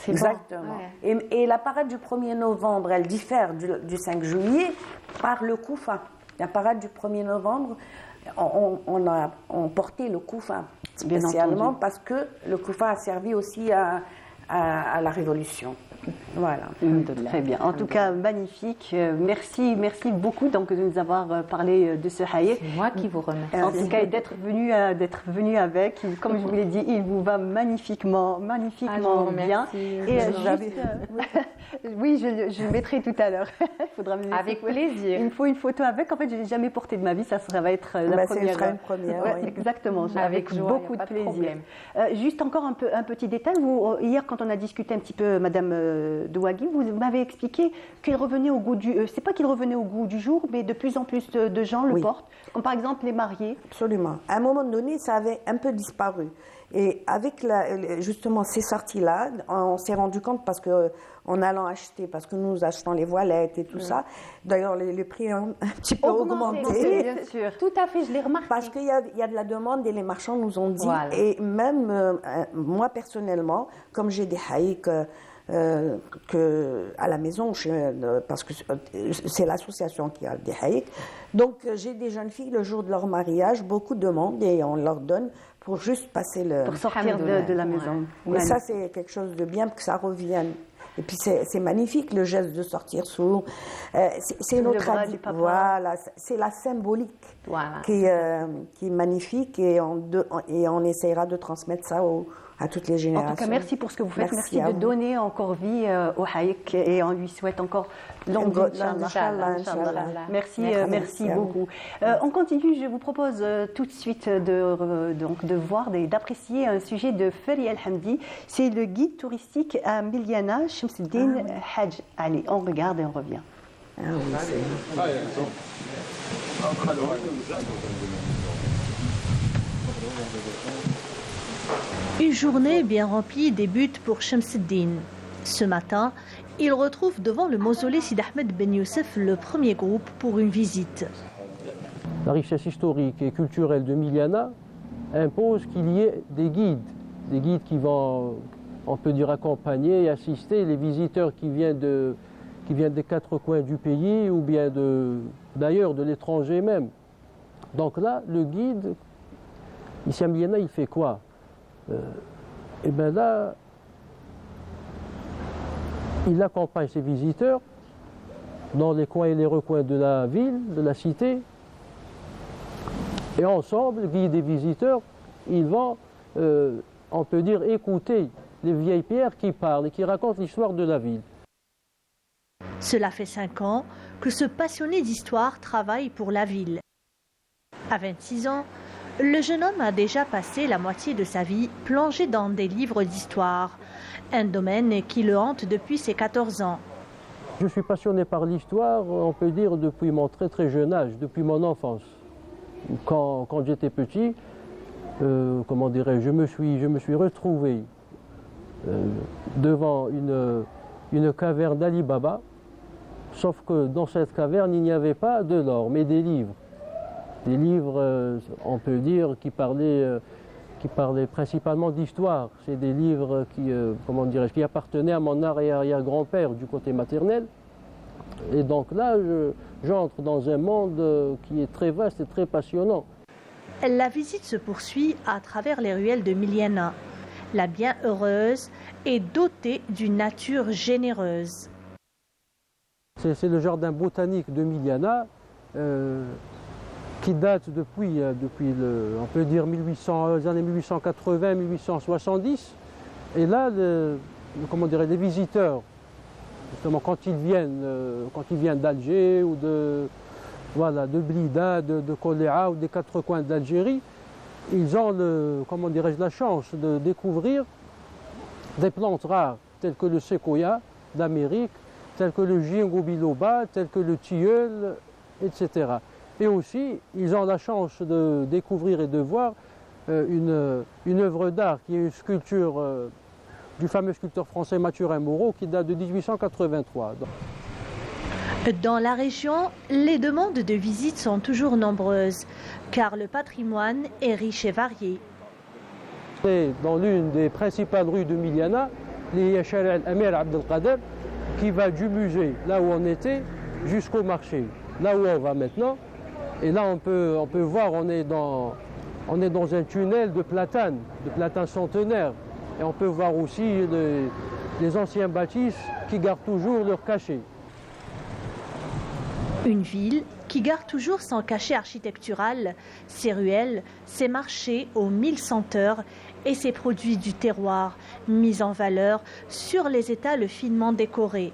Exactement. Bon. Ouais. Et la parade du 1er novembre, elle diffère du 5 juillet par le koufa. La parade du 1er novembre, on portait le koufa spécialement parce que le koufa a servi aussi à la révolution. Voilà. Très bien. En tout cas, magnifique. Merci beaucoup donc, de nous avoir parlé de ce haïk. C'est moi qui vous remercie. En tout cas, d'être venu avec. Comme je vous l'ai dit, il vous va magnifiquement bien. Et oui, je le mettrai tout à l'heure. Il faudra me avec plaisir. Il me faut une photo avec. En fait, je ne l'ai jamais porté de ma vie. Ça va être la première. Ce sera une première. Ouais, oui. Exactement. Avec joie, beaucoup de plaisir. Juste encore un petit détail. Hier, quand on a discuté un petit peu, Madame Douagui, vous m'avez expliqué qu'il revenait au goût c'est pas qu'il revenait au goût du jour, mais de plus en plus de gens le portent, comme par exemple les mariés. Absolument. À un moment donné, ça avait un peu disparu. Et avec justement ces sorties-là, on s'est rendu compte parce que en allant acheter, parce que nous achetons les voilettes et tout ça, d'ailleurs les prix ont un petit peu augmenté. Bien sûr. Tout à fait, je l'ai remarqué. Parce qu'il y a de la demande et les marchands nous ont dit, et même moi personnellement, comme j'ai des haïks à la maison, parce que c'est l'association qui a des haïks, donc j'ai des jeunes filles le jour de leur mariage, beaucoup demandent et on leur donne pour juste passer pour sortir de la maison. Et ça, c'est quelque chose de bien, que ça revienne. Et puis c'est magnifique le geste de sortir sourd. C'est notre voilà, c'est la symbolique qui est magnifique et on essaiera de transmettre ça à toutes les générations. En tout cas, merci pour ce que vous faites. Merci de donner encore vie au haïk et on lui souhaite encore longue vie. Merci beaucoup. On continue. Je vous propose tout de suite de voir, d'apprécier un sujet de Feri El Hamdi. C'est le guide touristique à Miliana, Shamsuddin Haj Ali. On regarde et on revient. Une journée bien remplie débute pour Shamsuddin. Ce matin, il retrouve devant le mausolée Sidi Ahmed Ben Youssef le premier groupe pour une visite. La richesse historique et culturelle de Miliana impose qu'il y ait des guides qui vont, on peut dire, accompagner et assister les visiteurs qui viennent des quatre coins du pays ou bien d'ailleurs de l'étranger même. Donc là, le guide, ici à Miliana, il fait quoi? Et bien là, il accompagne ses visiteurs dans les coins et les recoins de la ville, de la cité. Et ensemble, guide et visiteurs, ils vont, on peut dire, écouter les vieilles pierres qui parlent et qui racontent l'histoire de la ville. Cela fait 5 ans que ce passionné d'histoire travaille pour la ville. À 26 ans, le jeune homme a déjà passé la moitié de sa vie plongé dans des livres d'histoire, un domaine qui le hante depuis ses 14 ans. Je suis passionné par l'histoire, on peut dire, depuis mon très jeune âge, depuis mon enfance. Quand j'étais petit, comment dirais-je, je me suis retrouvé devant une caverne d'Ali Baba, sauf que dans cette caverne, il n'y avait pas de l'or, mais des livres. Des livres, on peut dire, qui parlaient principalement d'histoire. C'est des livres qui appartenaient à mon arrière-grand-père du côté maternel. Et donc là, j'entre dans un monde qui est très vaste et très passionnant. La visite se poursuit à travers les ruelles de Miliana. La bienheureuse est dotée d'une nature généreuse. C'est le jardin botanique de Miliana. Qui date depuis on peut dire les années 1880-1870. Et là, les visiteurs, justement quand ils viennent d'Alger ou de Blida, de Koléa ou des quatre coins d'Algérie, ils ont la chance de découvrir des plantes rares telles que le séquoia d'Amérique, telles que le ginkgo biloba, telles que le tilleul, etc. Et aussi, ils ont la chance de découvrir et de voir une œuvre d'art qui est une sculpture du fameux sculpteur français Mathurin Moreau qui date de 1883. Dans la région, les demandes de visite sont toujours nombreuses, car le patrimoine est riche et varié. C'est dans l'une des principales rues de Miliana, les Shari al-Amir Abdelkader, qui va du musée, là où on était, jusqu'au marché, là où on va maintenant. Et là, on peut voir, on est dans un tunnel de platanes centenaires. Et on peut voir aussi les anciens bâtisses qui gardent toujours leur cachet. Une ville qui garde toujours son cachet architectural, ses ruelles, ses marchés aux 1000 senteurs et ses produits du terroir, mis en valeur sur les étals finement décorés.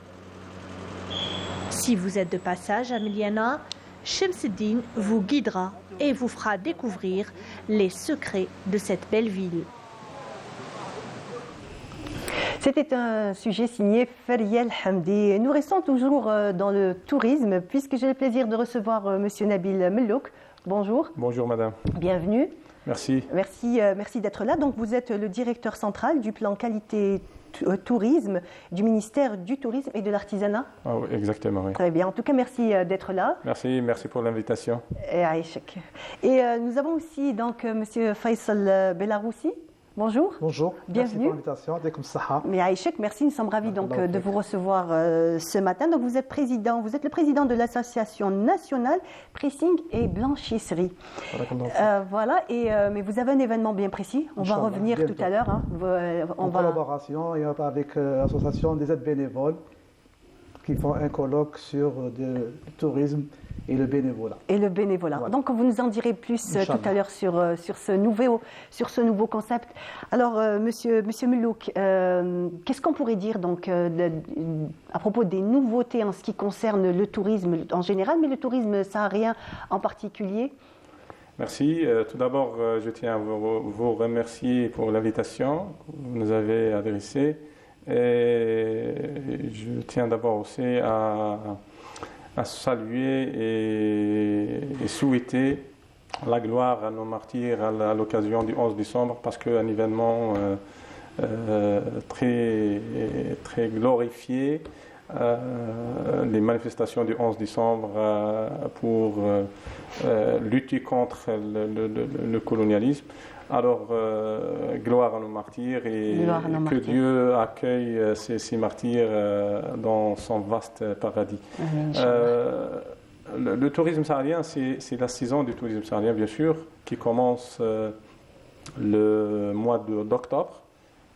Si vous êtes de passage à Miliana, Shamseddine vous guidera et vous fera découvrir les secrets de cette belle ville. C'était un sujet signé Fariel Hamdi. Nous restons toujours dans le tourisme puisque j'ai le plaisir de recevoir Monsieur Nabil Mellouk. Bonjour. Bonjour madame. Bienvenue. Merci. Merci d'être là. Donc vous êtes le directeur central du plan qualité tourisme du ministère du tourisme et de l'artisanat. Ah oui, exactement, oui. Très bien. En tout cas, merci d'être là. Merci pour l'invitation. Et nous avons aussi donc Monsieur Faisal Belaroussi. Bonjour. Bonjour. Bienvenue. Merci pour l'invitation. Mais Aïchek, merci. Nous sommes ravis donc de vous recevoir ce matin. Donc vous êtes le président de l'association nationale Pressing et Blanchisserie. Voilà. Mais vous avez un événement bien précis. On va revenir tout à l'heure. En collaboration avec l'association des aides bénévoles qui font un colloque sur le tourisme et le bénévolat. Voilà. Donc vous nous en direz plus tout à l'heure sur ce nouveau concept. Alors Monsieur Mellouk, qu'est-ce qu'on pourrait dire donc à propos des nouveautés en ce qui concerne le tourisme en général, mais le tourisme saharien en particulier? Merci. Tout d'abord, je tiens à vous remercier pour l'invitation que vous nous avez adressée. Et je tiens d'abord aussi à saluer et souhaiter la gloire à nos martyrs à l'occasion du 11 décembre parce qu'un événement très, très glorifié, les manifestations du 11 décembre pour lutter contre le colonialisme. Alors, gloire à nos martyrs et que Dieu accueille ces martyrs dans son vaste paradis. Le tourisme saharien, c'est la saison du tourisme saharien, bien sûr, qui commence le mois d'octobre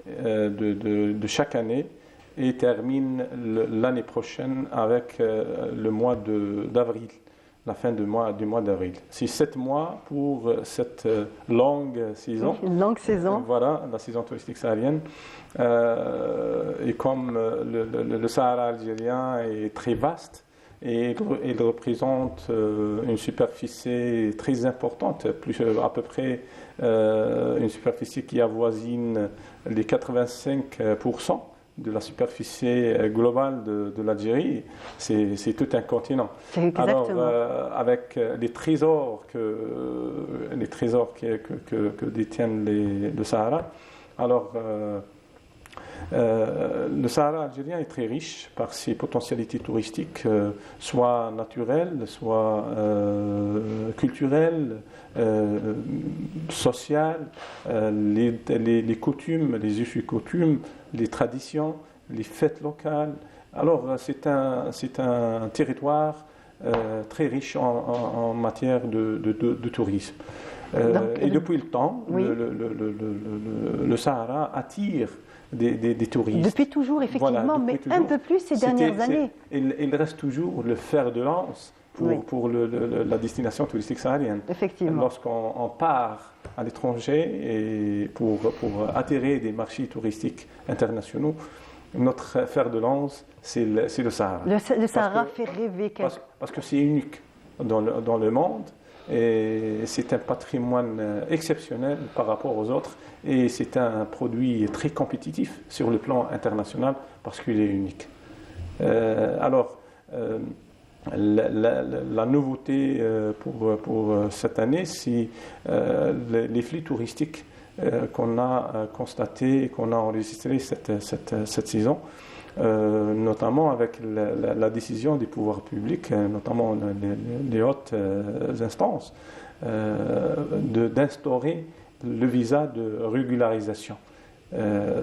de chaque année et termine l'année prochaine avec le mois d'avril. La fin du mois d'avril. C'est 7 mois pour cette longue saison. Une longue saison. Voilà, la saison touristique saharienne. Et comme le Sahara algérien est très vaste et il représente une superficie très importante, à peu près une superficie qui avoisine les 85%. De la superficie globale de l'Algérie, c'est tout un continent. Alors, avec les trésors que détiennent le Sahara, alors le Sahara algérien est très riche par ses potentialités touristiques, soit naturelles, soit culturelles, sociales, les coutumes, les us et coutumes, les traditions, les fêtes locales. Alors c'est un territoire très riche en matière de tourisme. Et depuis le temps, le Sahara attire des touristes. Depuis toujours, effectivement, voilà, mais toujours. Un peu plus ces dernières années. Il reste toujours le fer de lance pour la destination touristique saharienne. Effectivement. Lorsqu'on part à l'étranger et pour attirer des marchés touristiques internationaux, notre fer de lance, c'est le Sahara. Le Sahara fait rêver. Parce que c'est unique dans le monde. Et c'est un patrimoine exceptionnel par rapport aux autres et c'est un produit très compétitif sur le plan international parce qu'il est unique. La nouveauté pour cette année, c'est les flux touristiques qu'on a constatés et qu'on a enregistrés cette saison. Notamment avec la décision des pouvoirs publics, notamment les hautes instances, d'instaurer le visa de régularisation.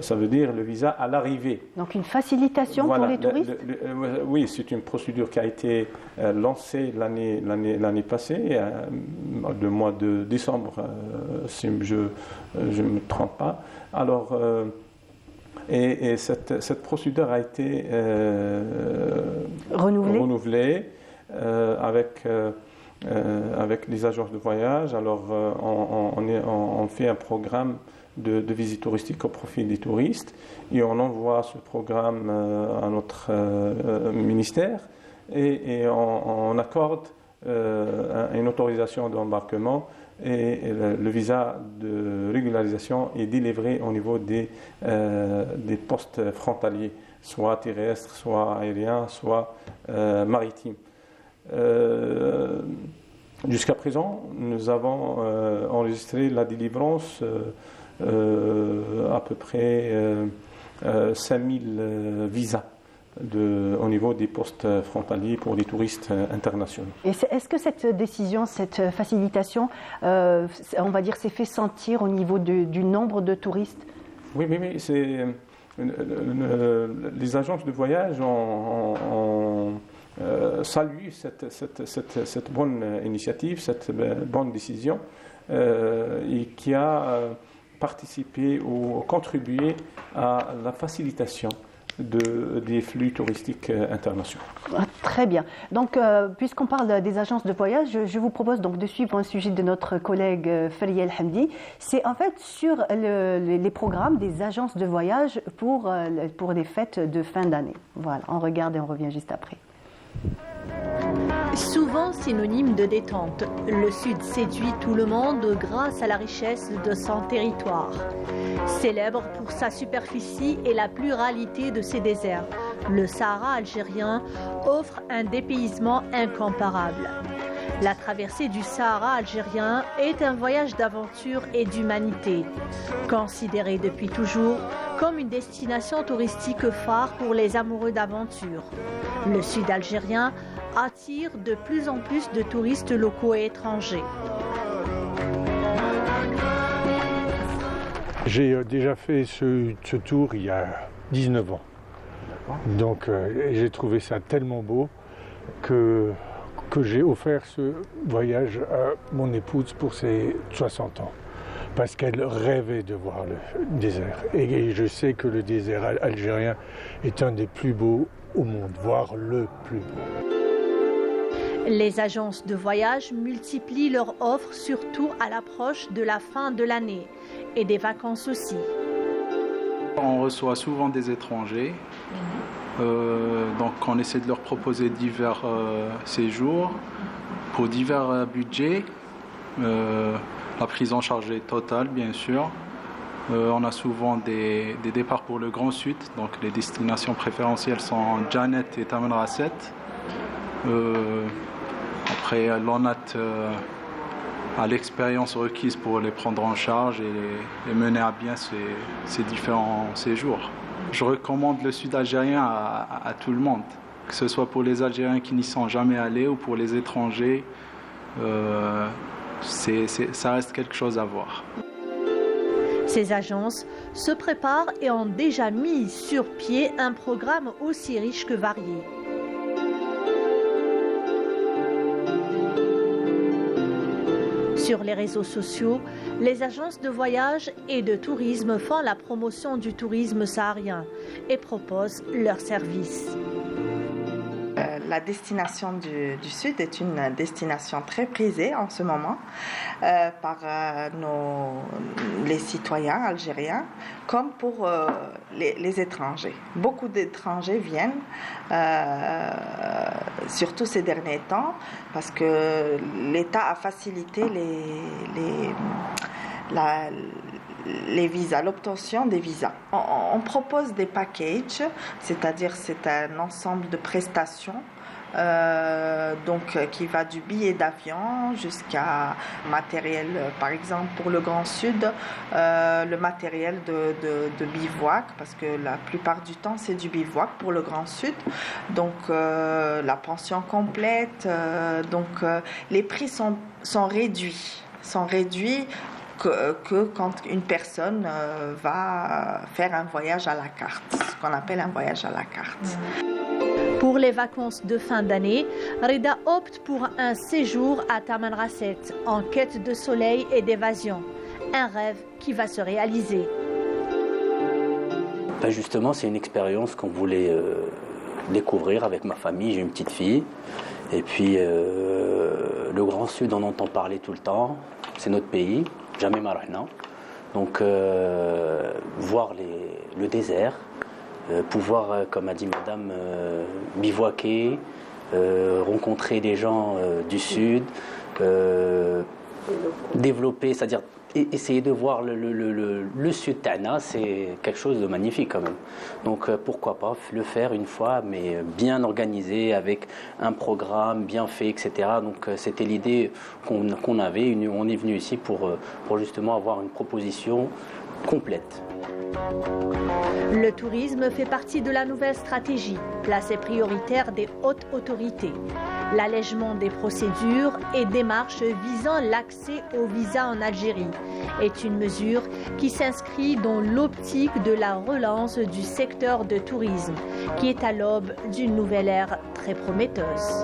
Ça veut dire le visa à l'arrivée. Donc une facilitation pour les touristes. Oui, c'est une procédure qui a été lancée l'année passée, le mois de décembre, si je ne me trompe pas. Alors, et cette procédure a été renouvelée avec les agences de voyage. Alors, on fait un programme de visite touristique au profit des touristes et on envoie ce programme à notre ministère et on accorde une autorisation d'embarquement et le visa de régularisation est délivré au niveau des postes frontaliers, soit terrestres, soit aériens, soit maritimes. Jusqu'à présent, nous avons enregistré la délivrance à peu près 5000 visas au niveau des postes frontaliers pour les touristes internationaux. Et est-ce que cette décision, cette facilitation, on va dire, s'est fait sentir au niveau du nombre de touristes? Oui. Les agences de voyage ont salué cette bonne initiative, cette bonne décision et qui a participé ou contribué à la facilitation des flux touristiques internationaux. Très bien. Donc, puisqu'on parle des agences de voyage, je vous propose donc de suivre un sujet de notre collègue Faria El Hamdi. C'est en fait sur les programmes des agences de voyage pour les fêtes de fin d'année. Voilà, on regarde et on revient juste après. Souvent synonyme de détente, le Sud séduit tout le monde grâce à la richesse de son territoire. Célèbre pour sa superficie et la pluralité de ses déserts, le Sahara algérien offre un dépaysement incomparable. La traversée du Sahara algérien est un voyage d'aventure et d'humanité, considéré depuis toujours comme une destination touristique phare pour les amoureux d'aventure. Le Sud algérien attire de plus en plus de touristes locaux et étrangers. J'ai déjà fait ce tour il y a 19 ans. Donc j'ai trouvé ça tellement beau que j'ai offert ce voyage à mon épouse pour ses 60 ans. Parce qu'elle rêvait de voir le désert. Et je sais que le désert algérien est un des plus beaux au monde, voire le plus beau. Les agences de voyage multiplient leurs offres, surtout à l'approche de la fin de l'année et des vacances aussi. On reçoit souvent des étrangers, donc on essaie de leur proposer divers séjours pour divers budgets. La prise en charge est totale, bien sûr. On a souvent des départs pour le Grand Sud, donc les destinations préférentielles sont Djanet et Taman Rasset. Après, l'ONAT a l'expérience requise pour les prendre en charge et mener à bien ces différents séjours. Je recommande le Sud algérien à tout le monde, que ce soit pour les Algériens qui n'y sont jamais allés ou pour les étrangers. Ça reste quelque chose à voir. Ces agences se préparent et ont déjà mis sur pied un programme aussi riche que varié. Sur les réseaux sociaux, les agences de voyage et de tourisme font la promotion du tourisme saharien et proposent leurs services. la destination du Sud est une destination très prisée en ce moment par les citoyens algériens comme pour les étrangers. Beaucoup d'étrangers viennent, surtout ces derniers temps, parce que l'État a facilité les visas, l'obtention des visas. On propose des packages, c'est-à-dire c'est un ensemble de prestations qui va du billet d'avion jusqu'à matériel, par exemple pour le Grand Sud, le matériel de bivouac, parce que la plupart du temps c'est du bivouac pour le Grand Sud, donc la pension complète, les prix sont réduits que quand une personne va faire un voyage à la carte, ce qu'on appelle un voyage à la carte. Pour les vacances de fin d'année, Rida opte pour un séjour à Tamanrasset, en quête de soleil et d'évasion. Un rêve qui va se réaliser. Justement, c'est une expérience qu'on voulait découvrir avec ma famille. J'ai une petite fille. Et puis, le Grand Sud, on entend parler tout le temps. C'est notre pays. Jamais marahna. Donc, voir le désert, pouvoir, comme a dit madame, bivouaquer, rencontrer des gens du Sud, développer, c'est-à-dire essayer de voir le Sud Tana, c'est quelque chose de magnifique quand même. Donc pourquoi pas le faire une fois, mais bien organisé, avec un programme bien fait, etc. Donc c'était l'idée qu'on avait. On est venu ici pour justement avoir une proposition complète. Le tourisme fait partie de la nouvelle stratégie, placée prioritaire des hautes autorités. L'allègement des procédures et démarches visant l'accès au visa en Algérie est une mesure qui s'inscrit dans l'optique de la relance du secteur de tourisme, qui est à l'aube d'une nouvelle ère très prometteuse.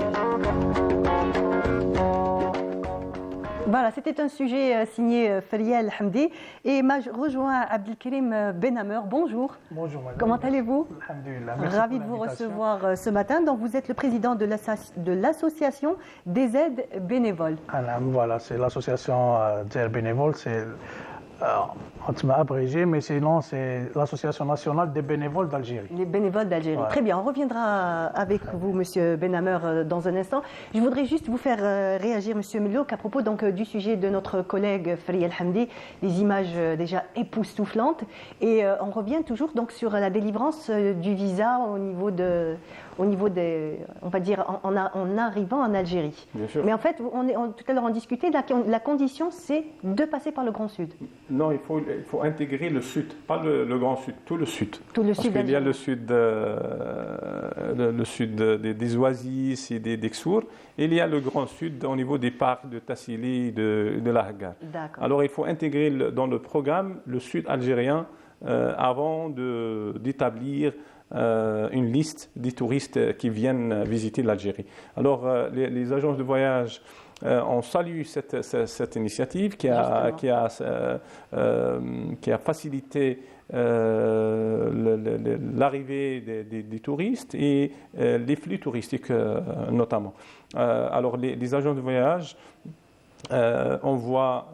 Voilà, c'était un sujet signé Faria El Hamdi et m'a rejoint Abdelkarim Benamer. Bonjour. Bonjour madame. Comment allez-vous? Alhamdulillah. Merci Ravi de vous recevoir ce matin. Donc vous êtes le président de l'association des aides bénévoles. Voilà, c'est l'association des aides bénévoles. C'est on m'a abrégé, mais sinon c'est l'association nationale des bénévoles d'Algérie. Les bénévoles d'Algérie. Ouais. Très bien, on reviendra avec vous, monsieur Benamer, dans un instant. Je voudrais juste vous faire réagir, monsieur Melouk, à propos donc du sujet de notre collègue Faria El Hamdi, les images déjà époustouflantes. Et on revient toujours donc sur la délivrance du visa au niveau des, on va dire, en arrivant en Algérie. Bien sûr. Mais en fait, tout à l'heure on discutait, la condition c'est de passer par le Grand Sud. Non, il faut intégrer le Sud, pas le Grand Sud, tout le Sud. Tout le Parce Sud. qu'il y a le Sud des Oasis et des Ksour, et il y a le Grand Sud au niveau des parcs de Tassili, de Lahgar. Alors il faut intégrer dans le programme le Sud algérien avant d'établir une liste des touristes qui viennent visiter l'Algérie. Alors les agences de voyage on salue cette initiative qui a facilité l'arrivée des touristes et les flux touristiques notamment. Alors les agences de voyage envoient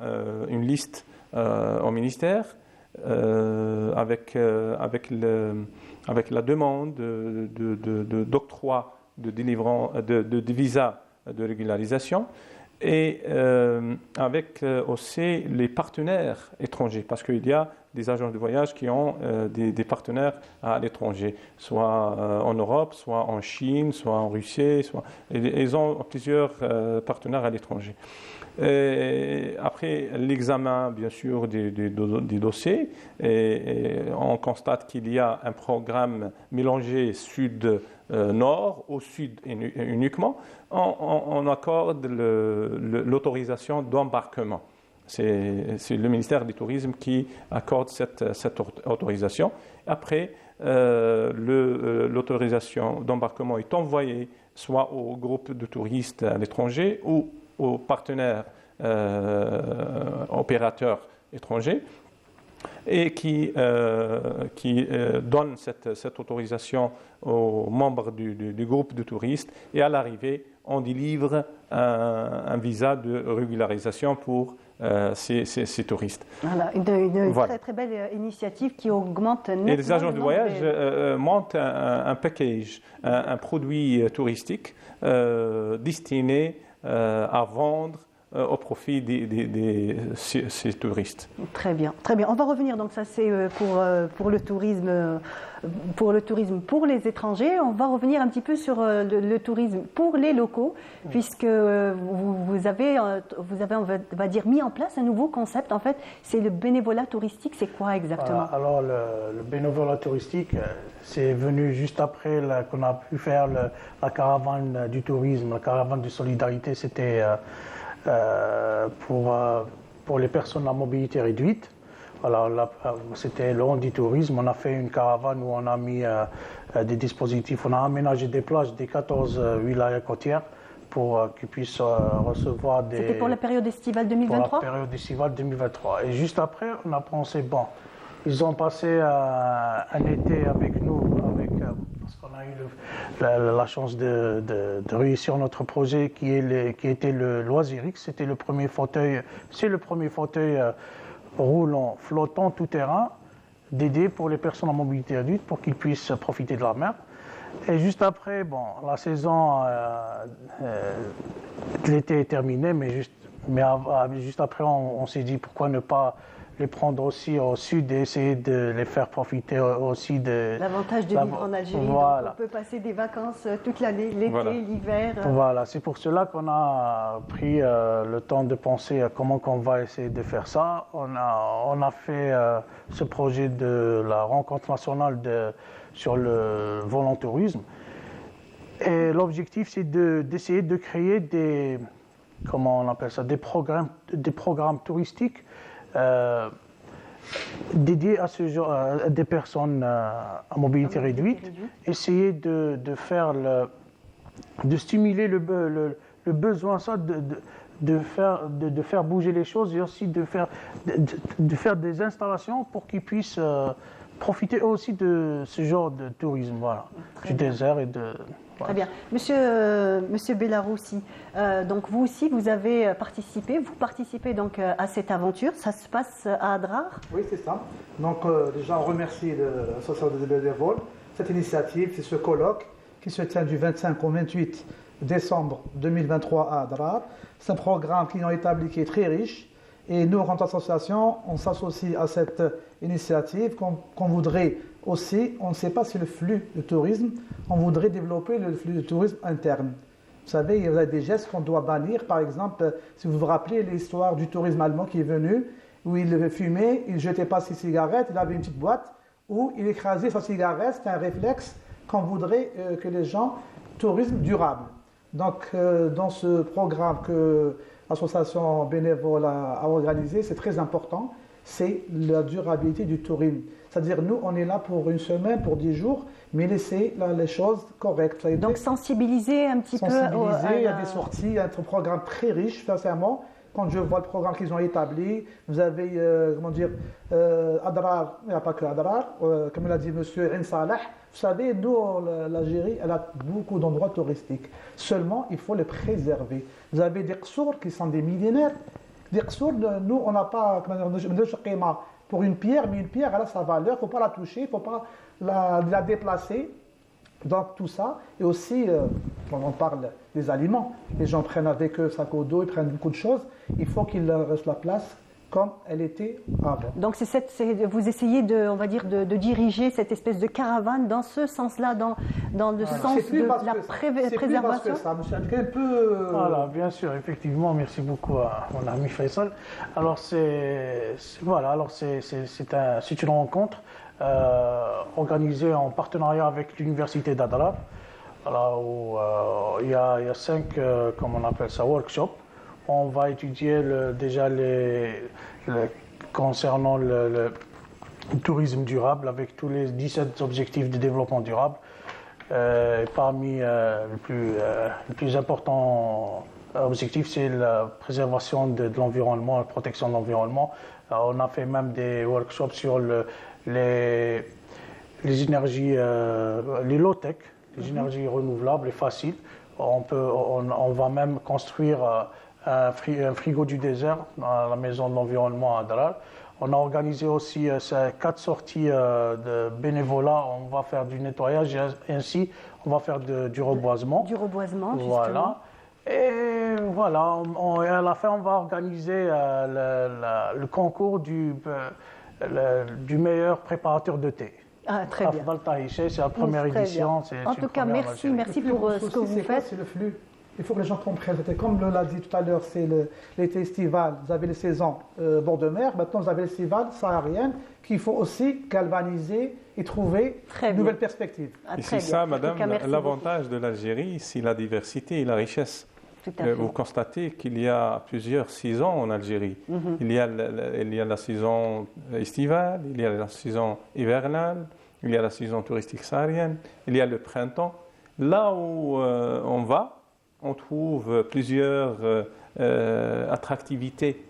une liste au ministère avec la demande d'octroi de visa de régularisation et avec aussi les partenaires étrangers, parce qu'il y a des agences de voyage qui ont des partenaires à l'étranger, soit en Europe, soit en Chine, soit en Russie, ils ont plusieurs partenaires à l'étranger. Et après l'examen, bien sûr, des dossiers, et on constate qu'il y a un programme mélangé sud-nord, au sud uniquement, on accorde l'autorisation d'embarquement. C'est le ministère du Tourisme qui accorde cette autorisation. Après, l'autorisation d'embarquement est envoyée soit au groupe de touristes à l'étranger ou aux partenaires opérateurs étrangers. et qui donne cette autorisation aux membres du groupe de touristes. Et à l'arrivée, on délivre un visa de régularisation pour ces touristes. Voilà, une Voilà. très très belle initiative qui augmente nettement. Et les agents de le nombre voyage montent un package, un produit touristique destiné à vendre au profit ces touristes. Très bien, très bien. On va revenir, donc ça c'est pour le tourisme pour les étrangers. On va revenir un petit peu sur le tourisme pour les locaux, puisque vous avez, on va dire, mis en place un nouveau concept. En fait, c'est le bénévolat touristique. C'est quoi exactement? Voilà. Alors le bénévolat touristique, c'est venu juste après qu'on a pu faire la caravane du tourisme, la caravane de solidarité. C'était pour les personnes à mobilité réduite. Alors là, c'était le Hondi Tourisme. On a fait une caravane où on a mis des dispositifs. On a aménagé des plages des 14 wilayas côtières pour qu'ils puissent recevoir des... C'était pour la période estivale 2023? Pour la période estivale 2023. Et juste après, on a pensé, bon, ils ont passé un été avec nous, parce qu'on a eu la chance de réussir notre projet qui était le Loisirix. C'était le premier fauteuil, roulant, flottant, tout terrain, dédié pour les personnes en mobilité réduite pour qu'ils puissent profiter de la mer. Et juste après, bon, la saison de l'été est terminée, mais juste après, on s'est dit pourquoi ne pas les prendre aussi au sud et essayer de les faire profiter aussi de... L'avantage de vivre en Algérie, voilà. donc on peut passer des vacances toute l'année, l'été, Voilà. l'hiver. Voilà, c'est pour cela qu'on a pris le temps de penser à comment qu'on va essayer de faire ça. On a fait ce projet de la rencontre nationale sur le volontourisme. Et l'objectif, c'est d'essayer de créer des programmes touristiques dédiés à ce genre, à des personnes à mobilité réduite, essayer de stimuler le besoin ça de faire bouger les choses et aussi de faire des installations pour qu'ils puissent profiter aussi de ce genre de tourisme, voilà, du désert et de... Très bien. Monsieur Bellaroussi, donc vous aussi, vous participez donc à cette aventure. Ça se passe à Adrar? Oui, c'est ça. Donc déjà, on remercie l'association des bénévoles. Cette initiative, c'est ce colloque qui se tient du 25 au 28 décembre 2023 à Adrar. C'est un programme qu'ils ont établi qui est très riche. Et nous, en tant qu'association, on s'associe à cette initiative qu'on voudrait aussi, on ne sait pas si le flux de tourisme, on voudrait développer le flux de tourisme interne. Vous savez, il y a des gestes qu'on doit bannir. Par exemple, si vous vous rappelez l'histoire du tourisme allemand qui est venu, où il fumait, il ne jetait pas ses cigarettes, il avait une petite boîte, où il écrasait sa cigarette. C'est un réflexe qu'on voudrait que les gens, tourisme durable. Donc, dans ce programme que l'association bénévole a organisé, c'est très important, c'est la durabilité du tourisme. C'est-à-dire, nous, on est là pour une semaine, pour 10 jours, mais laisser les choses correctes. Donc, sensibiliser un petit peu. Il y a des sorties, il y a un programme très riche, sincèrement. Quand je vois le programme qu'ils ont établi, vous avez, Adrar, il n'y a pas que Adrar, comme l'a dit M. Ain Salah. Vous savez, nous, l'Algérie, elle a beaucoup d'endroits touristiques. Seulement, il faut les préserver. Vous avez des qsours qui sont des millénaires. Des qsours, nous, on n'a pas pour une pierre, mais une pierre, elle a sa valeur, il ne faut pas la toucher, il ne faut pas la déplacer. Donc tout ça, et aussi, quand on parle des aliments, les gens prennent avec eux sac au dos, ils prennent beaucoup de choses, il faut qu'ils restent la place comme elle était avant. Donc vous essayez de diriger cette espèce de caravane dans ce sens-là, dans le sens de la préservation. C'est plus ça, un peu... Voilà, bien sûr, effectivement, merci beaucoup à mon ami Faisal. Alors c'est une rencontre organisée en partenariat avec l'université d'Adrar, où il y a 5, comme on appelle ça, workshops. On va étudier concernant le tourisme durable avec tous les 17 objectifs de développement durable. Parmi les plus importants objectif, c'est la préservation de l'environnement, la protection de l'environnement. On a fait même des workshops sur les énergies, les low-tech, les énergies renouvelables et faciles. On va même construire un frigo du désert dans la maison de l'environnement à Darar. On a organisé aussi 4 sorties de bénévolat. On va faire du nettoyage et ainsi on va faire du reboisement. Du reboisement, voilà. Et voilà, à la fin, on va organiser le concours du meilleur préparateur de thé. Ah, très bien. C'est la première édition. En tout cas, merci pour ce que vous faites. C'est le flux. Il faut que les gens comprennent. C'était comme l'a dit tout à l'heure, c'est l'été estival. Vous avez les saisons bord de mer. Maintenant, vous avez l'estivale saharienne qu'il faut aussi galvaniser et trouver de nouvelles perspectives. Et c'est ça, madame, l'avantage de l'Algérie, c'est la diversité et la richesse. Vous constatez qu'il y a plusieurs saisons en Algérie. Il y a la saison estivale, il y a la saison hivernale, il y a la saison touristique saharienne, il y a le printemps. Là où on va, on trouve plusieurs attractivités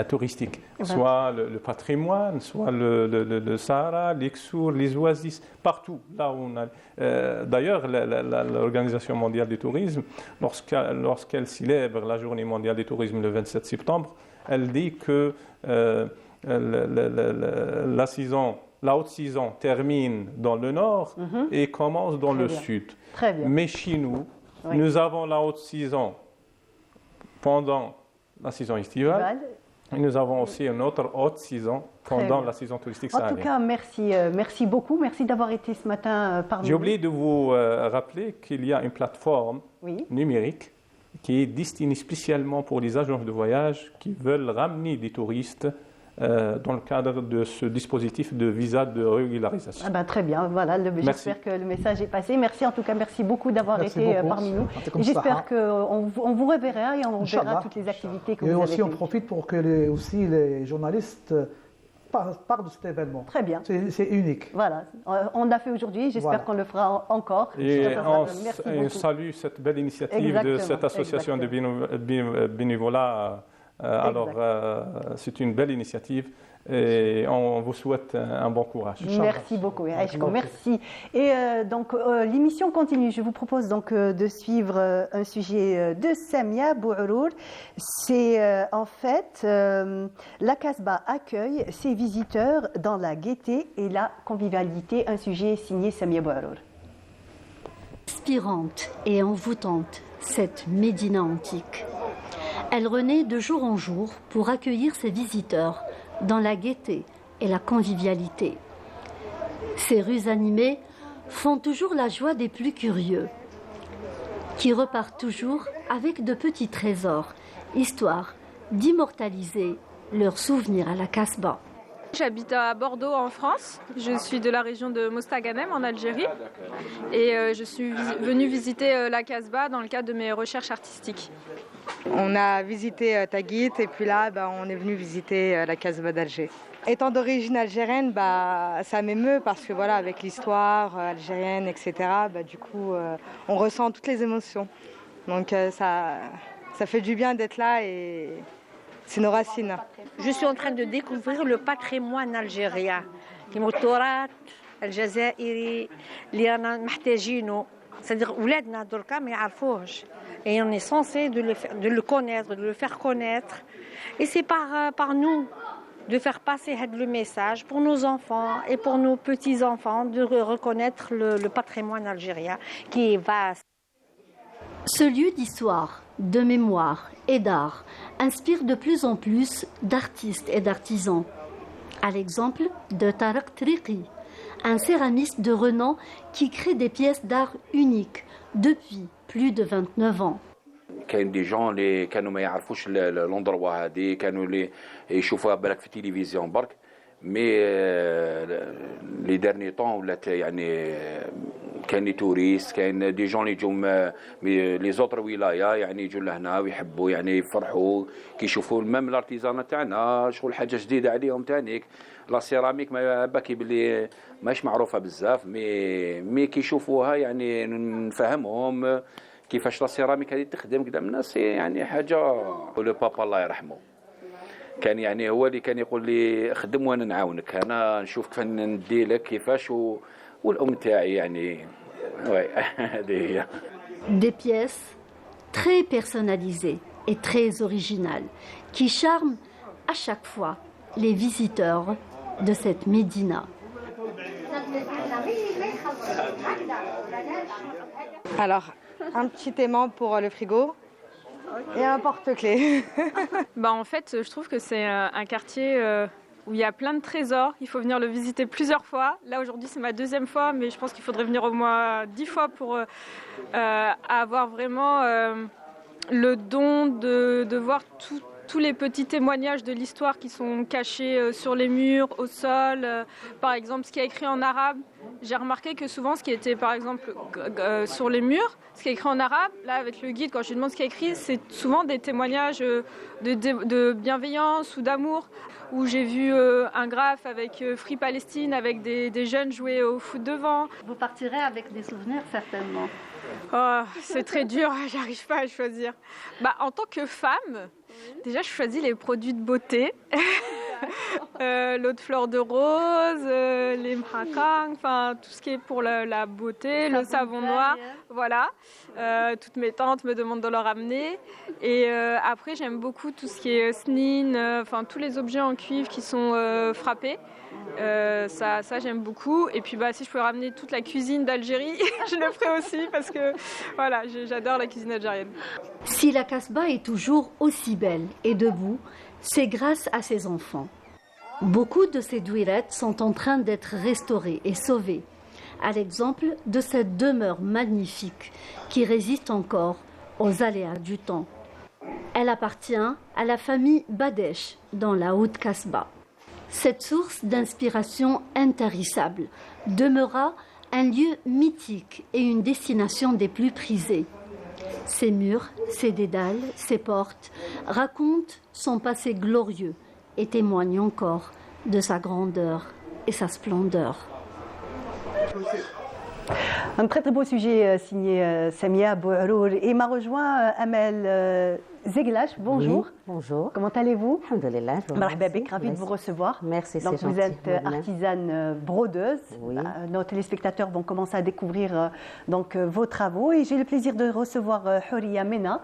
touristiques, soit le patrimoine, soit le Sahara, l'Exour, les oasis, partout. Là où on a. D'ailleurs, l'Organisation mondiale du tourisme, lorsqu'elle célèbre la Journée mondiale du tourisme le 27 septembre, elle dit que la haute saison termine dans le nord et commence dans le sud. Très bien. Mais chez nous, nous avons la haute saison pendant la saison estivale. Et nous avons aussi une autre haute saison pendant la saison touristique saharienne. En tout cas, merci beaucoup. Merci d'avoir été ce matin parmi nous. J'ai oublié de vous rappeler qu'il y a une plateforme numérique qui est destinée spécialement pour les agences de voyage qui veulent ramener des touristes dans le cadre de ce dispositif de visa de régularisation. Très bien, voilà, j'espère que le message est passé. Merci en tout cas, merci beaucoup d'avoir été parmi nous. Et j'espère qu'on vous reverra et on verra toutes les activités que vous avez faites. Et aussi on profite pour que les journalistes parlent de cet événement. Très bien. C'est unique. Voilà, on l'a fait aujourd'hui, j'espère qu'on le fera encore. Et on salue cette belle initiative de cette association de bénévolat. Alors, c'est une belle initiative et on vous souhaite un bon courage. Merci beaucoup, merci. Et donc, l'émission continue. Je vous propose donc de suivre un sujet de Samia Bourourour. C'est en fait, la Casbah accueille ses visiteurs dans la gaieté et la convivialité. Un sujet signé Samia Bourourour. Inspirante et envoûtante, cette Médina antique. Elle renaît de jour en jour pour accueillir ses visiteurs dans la gaieté et la convivialité. Ces rues animées font toujours la joie des plus curieux, qui repartent toujours avec de petits trésors, histoire d'immortaliser leurs souvenirs à la Casbah. J'habite à Bordeaux en France, je suis de la région de Mostaganem en Algérie et je suis venue visiter la Casbah dans le cadre de mes recherches artistiques. On a visité Taguit et puis là on est venu visiter la Casbah d'Alger. Étant d'origine algérienne, ça m'émeut parce que voilà, avec l'histoire algérienne, etc., du coup on ressent toutes les émotions. Donc ça fait du bien d'être là et c'est nos racines. Je suis en train de découvrir le patrimoine algérien. الموتورات الجزائري اللي رانا محتاجينه. C'est-à-dire ولادنا دركا ما يعرفوهش. Et on est censé de le connaître, de le faire connaître. Et c'est par nous de faire passer le message pour nos enfants et pour nos petits-enfants de reconnaître le patrimoine algérien qui est vaste. Ce lieu d'histoire, de mémoire et d'art inspire de plus en plus d'artistes et d'artisans. À l'exemple de Tarek Triqi, un céramiste de renom qui crée des pièces d'art uniques depuis plus de 29 ans. كاين دي جون اللي كانوا ما يعرفوش لوندروا هذه كانوا اللي يشوفوها بالك في التلفزيون برك مي لي ديرني طون ولات يعني كاين لي توريست كاين دي جون اللي يجوا لي زوتر ولايه يعني يجوا لهنا ويحبوا يعني يفرحوا كيشوفوا ميم الارتيزان تاعنا شغل حاجه جديده عليهم تانيك لا سيراميك ما باكي بلي ماهيش معروفه بزاف مي كيشوفوها يعني نفهمهم كيفاش لا سيراميك هذه تخدم قدام الناس يعني حاجه. ولو بابا الله يرحمه كان يعني هو اللي كان يقول لي خدم وانا نعاونك، انا نشوف كيف ندي لك كيفاش والام تاعي يعني وي هذه هي. Des pièces très personnalisées et très originales qui charment à chaque fois les visiteurs de cette médina. Alors, un petit aimant pour le frigo et un porte-clés. En fait, je trouve que c'est un quartier où il y a plein de trésors. Il faut venir le visiter plusieurs fois. Là, aujourd'hui, c'est ma deuxième fois, mais je pense qu'il faudrait venir au moins 10 fois pour avoir vraiment le don de voir tous les petits témoignages de l'histoire qui sont cachés sur les murs, au sol. Par exemple, ce qui est écrit en arabe. J'ai remarqué que souvent, ce qui était, par exemple, sur les murs, ce qui est écrit en arabe, là, avec le guide, quand je lui demande ce qui est écrit, c'est souvent des témoignages de bienveillance ou d'amour. Où j'ai vu un graphe avec Free Palestine, avec des jeunes jouer au foot devant. Vous partirez avec des souvenirs, certainement. Oh, c'est très dur, j'arrive pas à choisir. En tant que femme, déjà je choisis les produits de beauté. L'eau de fleur de rose, les mhakang, enfin tout ce qui est pour la beauté, le savon noir, voilà. Toutes mes tantes me demandent de leur ramener. Et après j'aime beaucoup tout ce qui est snin, enfin tous les objets en cuivre qui sont frappés. Ça j'aime beaucoup. Et puis si je pouvais ramener toute la cuisine d'Algérie, je le ferais aussi parce que voilà, j'adore la cuisine algérienne. Si la Casbah est toujours aussi belle et debout, c'est grâce à ses enfants. Beaucoup de ces douirettes sont en train d'être restaurées et sauvées, à l'exemple de cette demeure magnifique qui résiste encore aux aléas du temps. Elle appartient à la famille Badesh dans la Haute Casbah. Cette source d'inspiration intarissable demeura un lieu mythique et une destination des plus prisées. Ses murs, ses dédales, ses portes racontent son passé glorieux et témoignent encore de sa grandeur et sa splendeur. Un très très beau sujet signé Samia Bouarour et m'a rejoint Amel Zeglache. Bonjour. Oui, bonjour. Comment allez-vous? Alhamdulillah. Marhaba bik, ravi de vous recevoir. Merci, c'est Donc gentil. vous êtes artisane brodeuse. Oui. Nos téléspectateurs vont commencer à découvrir donc vos travaux et j'ai le plaisir de recevoir Houria Mena.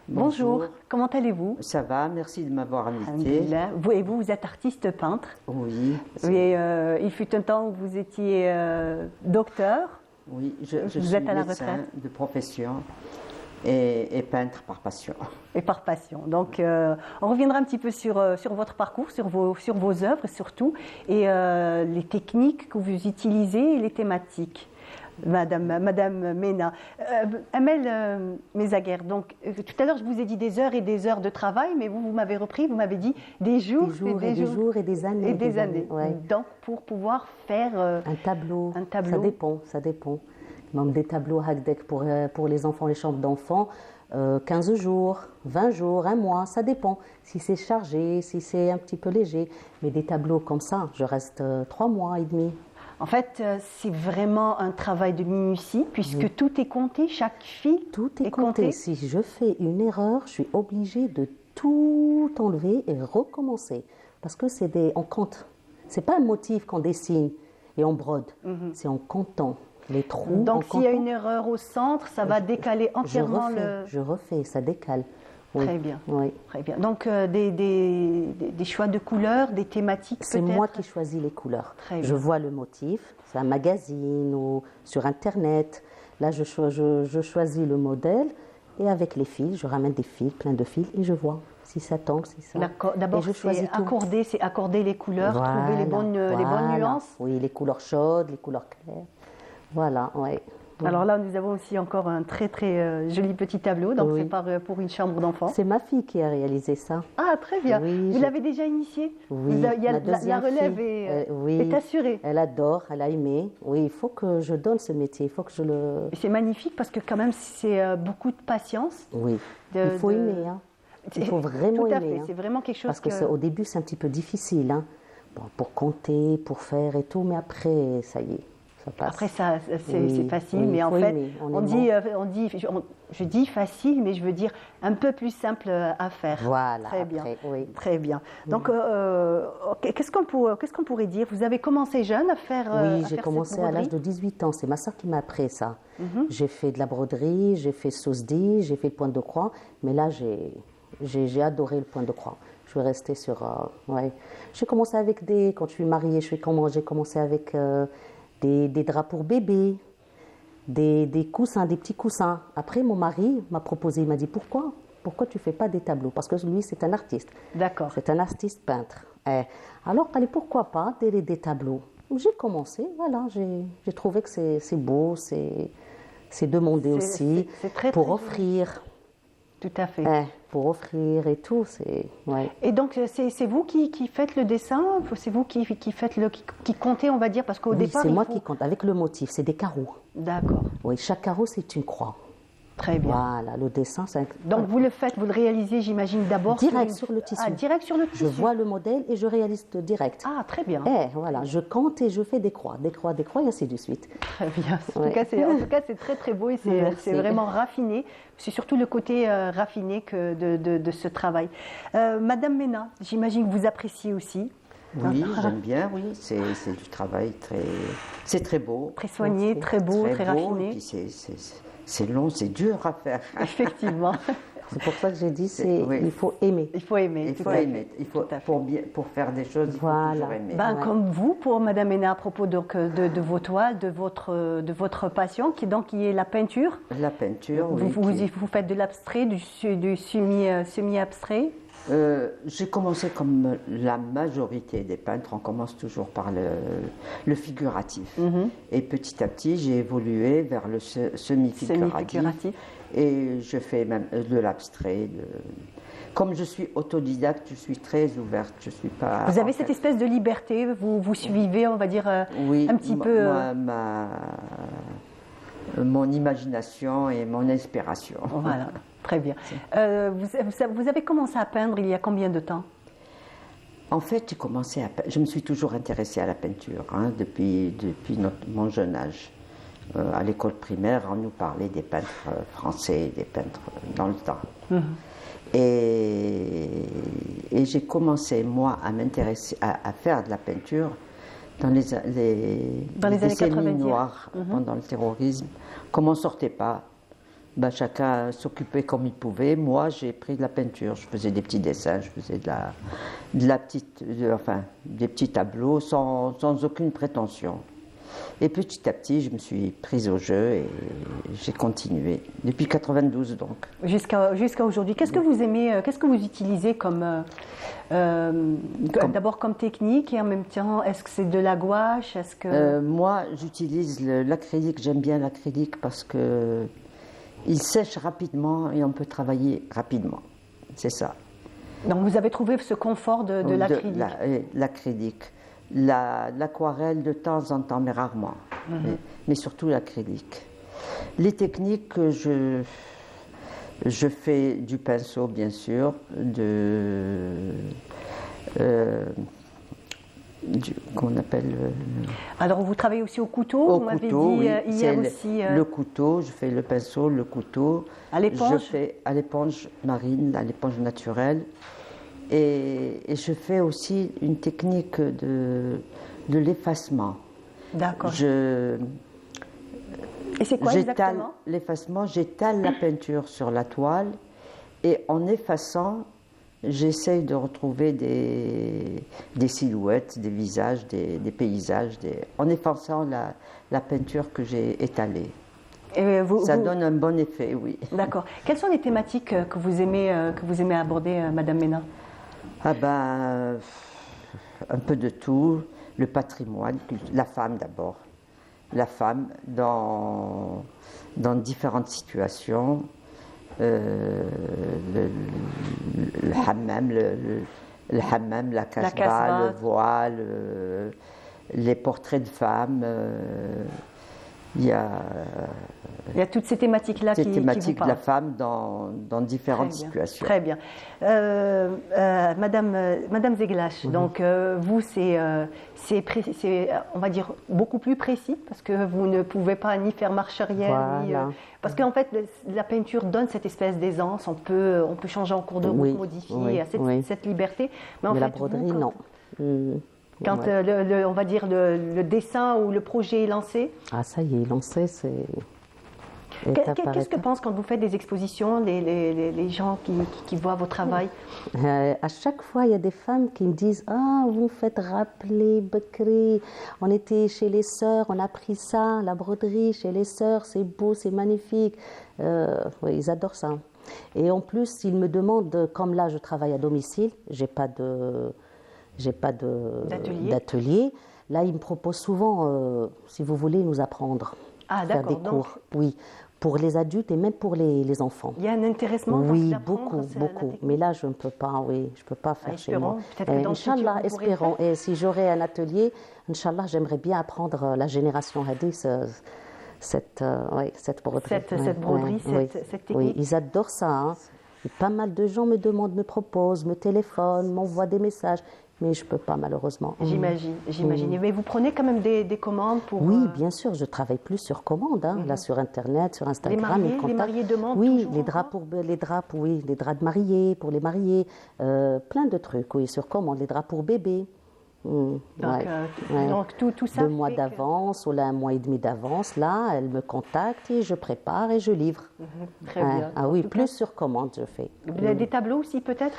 Bonjour. Comment allez-vous? Ça va, merci de m'avoir invité. Vous êtes artiste peintre. Oui. Il fut un temps où vous étiez docteur. Oui, je vous suis êtes à la médecin retraite de profession et peintre par passion. Et par passion. Donc, on reviendra un petit peu sur votre parcours, sur vos œuvres surtout, et les techniques que vous utilisez et les thématiques. Madame Mena. Amel Mezaguer, donc tout à l'heure je vous ai dit des heures et des heures de travail, mais vous m'avez repris, vous m'avez dit des jours et des années. Et des années. Ouais. Donc pour pouvoir faire un tableau. Ça dépend. Même des tableaux pour les enfants, les chambres d'enfants, 15 jours, 20 jours, un mois, ça dépend. Si c'est chargé, si c'est un petit peu léger. Mais des tableaux comme ça, je reste 3 mois et demi. En fait, c'est vraiment un travail de minutie, puisque tout est compté, chaque fil est compté. Si je fais une erreur, je suis obligée de tout enlever et recommencer. Parce que on compte. Ce n'est pas un motif qu'on dessine et on brode, c'est en comptant les trous. Donc s'il y a une erreur au centre, ça va décaler entièrement Je refais, ça décale. Oui. Très bien. Oui. Très bien. Donc des choix de couleurs, des thématiques peut-être. C'est moi qui choisis les couleurs. Très bien. Je vois le motif, c'est un magazine ou sur Internet. Là, je choisis le modèle et avec les fils, je ramène des fils, plein de fils et je vois si ça tombe, si ça. D'abord, c'est accorder les couleurs, trouver les bonnes nuances. Oui, les couleurs chaudes, les couleurs claires. Voilà, oui. Alors là, nous avons aussi encore un très très joli petit tableau, donc c'est pour une chambre d'enfant. C'est ma fille qui a réalisé ça. Ah, très bien. Oui, vous l'avez déjà initié? Oui. La relève est assurée. Elle adore, elle a aimé. Oui, il faut que je donne ce métier, il faut que je le... C'est magnifique parce que quand même, c'est beaucoup de patience. Oui, il faut aimer. Hein. Il faut vraiment aimer. Tout à fait, c'est vraiment quelque chose parce qu'au début, c'est un petit peu difficile. Hein. Bon, pour compter, pour faire et tout, mais après, ça y est. ça passe. Après, ça, c'est Oui, facile, oui, mais en faut fait, aimer, je dis facile, mais je veux dire un peu plus simple à faire. Voilà, Très bien. après, oui. Très bien. Donc, qu'est-ce qu'on pourrait dire? Vous avez commencé jeune à faire Oui, à j'ai faire commencé cette à l'âge broderie? de 18 ans. C'est ma soeur qui m'a appris ça. Mhm. J'ai fait de la broderie, j'ai fait sousdi, j'ai fait le point de croix. Mais là, j'ai adoré le point de croix. Je vais rester sur... ouais. J'ai commencé avec quand je suis mariée, j'ai commencé avec des draps pour bébé, des coussins, des petits coussins. Après, mon mari m'a proposé, il m'a dit, pourquoi tu ne fais pas des tableaux? Parce que lui, c'est un artiste. D'accord. C'est un artiste peintre. Alors, allez, pourquoi pas des tableaux? J'ai commencé, voilà, j'ai trouvé que c'est beau, c'est demandé aussi, c'est très, pour très offrir. Tout à fait. Pour offrir et tout, ouais. Et donc, c'est vous qui faites le dessin? C'est vous qui faites qui comptez, on va dire, parce qu'au Oui, départ, c'est moi qui compte, avec le motif, c'est des carreaux. D'accord. Oui, chaque carreau, c'est une croix. Très bien. Voilà, le dessin, c'est... Donc, vous le réalisez, j'imagine, d'abord direct sur le tissu. Ah, direct sur le tissu. Je vois le modèle et je réalise direct. Ah, très bien. Voilà, je compte et je fais des croix, et ainsi de suite. Très bien. En Ouais. tout cas, c'est très, très beau et c'est Merci. vraiment raffiné. C'est surtout le côté raffiné de ce travail. Madame Mena, j'imagine que vous appréciez aussi. Oui, j'aime bien, oui. C'est du travail c'est très beau. Très soigné, très beau, très raffiné. Et puis c'est long, c'est dur à faire. Effectivement. C'est pour ça que j'ai dit, il faut aimer. Il faut aimer. Il faut aimer. Pour faire des choses, il faut toujours aimer. Comme vous, pour Madame Mena, à propos donc, de vos toiles, de votre passion, qui est la peinture. La peinture, oui. Vous faites de l'abstrait, du semi-abstrait. J'ai commencé comme la majorité des peintres, on commence toujours par le figuratif. Et petit à petit, j'ai évolué vers le semi-figuratif. Et je fais même de l'abstrait. Comme je suis autodidacte, je suis très ouverte. Je suis pas. Vous avez cette espèce de liberté, vous suivez, on va dire, un petit peu. Mon imagination et mon inspiration. Voilà, très bien. Vous avez commencé à peindre il y a combien de temps? En fait, je me suis toujours intéressée à la peinture depuis mon jeune âge. À l'école primaire, on nous parlait des peintres français, des peintres dans le temps. Et j'ai commencé, moi, à m'intéresser, à faire de la peinture dans les années 90 noirs, pendant le terrorisme. Comme on ne sortait pas, chacun s'occupait comme il pouvait. Moi, j'ai pris de la peinture. Je faisais des petits dessins, je faisais des petits tableaux sans aucune prétention. Et petit à petit, je me suis prise au jeu et j'ai continué. Depuis 92, donc. Jusqu'à aujourd'hui. Qu'est-ce que vous aimez, qu'est-ce que vous utilisez d'abord comme technique et en même temps, est-ce que c'est de la gouache? Moi, j'utilise l'acrylique. J'aime bien l'acrylique parce qu'il sèche rapidement et on peut travailler rapidement. C'est ça. Donc vous avez trouvé ce confort de l'acrylique? L'acrylique. L'aquarelle de temps en temps, mais rarement. Mais surtout l'acrylique. Les techniques que je fais du pinceau, bien sûr, qu'on appelle... Alors vous travaillez aussi au couteau, vous m'avez dit oui. Hier aussi... Le couteau, je fais le pinceau, le couteau. À l'éponge? Je fais à l'éponge marine, à l'éponge naturelle. Et je fais aussi une technique de l'effacement. D'accord. Et c'est quoi exactement? L'effacement, j'étale la peinture sur la toile et en effaçant, j'essaye de retrouver des silhouettes, des visages, des paysages, en effaçant la peinture que j'ai étalée. Ça donne un bon effet, oui. D'accord. Quelles sont les thématiques que vous aimez aborder, Madame Mena? Un peu de tout, le patrimoine, la femme d'abord. La femme dans différentes situations, le hammam, la kasbah, le voile, les portraits de femmes, Il y a toutes ces thématiques-là qui vous parlent. de la femme dans différentes situations. Très bien. Madame Zeglash, donc vous, c'est, on va dire, beaucoup plus précis, parce que vous ne pouvez pas ni faire marche arrière, ni... parce qu'en fait, la peinture donne cette espèce d'aisance, on peut changer en cours de route, modifier cette liberté. Mais en fait, la broderie, non. Quand on va dire le dessin ou le projet est lancé. Ah, ça y est, lancé, c'est... Qu'est-ce que pensent quand vous faites des expositions, les gens qui voient vos travaux? À chaque fois, il y a des femmes qui me disent « Ah, vous me faites rappeler Bekri, on était chez les sœurs, on a pris ça, la broderie chez les sœurs, c'est beau, c'est magnifique. » Oui, ils adorent ça. Et en plus, ils me demandent, comme là je travaille à domicile, j'ai pas d'atelier. Là, ils me proposent souvent, si vous voulez, nous apprendre, faire des cours. Oui, pour les adultes et même pour les enfants. Il y a un intéressement. Oui, beaucoup. Mais là, je ne peux pas. Oui, je peux pas faire chez moi. Inch'Allah, espérons. Et si j'aurais un atelier, Inch'Allah, j'aimerais bien apprendre la génération Hadith. Cette broderie. Cette broderie, cette technique. Oui, ils adorent ça. Hein. Pas mal de gens me demandent, me proposent, me téléphonent, m'envoient des messages. Mais je ne peux pas, malheureusement. J'imagine. Mais vous prenez quand même des commandes pour... Oui, bien sûr. Je travaille plus sur commande. Hein, là, sur Internet, sur Instagram. Les mariés demandent oui, les draps de mariés, pour les mariés. Plein de trucs, oui, sur commande. Les draps pour bébés. Donc tout ça 2 mois d'avance ou là 1 mois et demi d'avance, là elle me contacte et je prépare et je livre. Très bien. Ah oui, plus sur commande je fais. Vous avez des tableaux aussi peut-être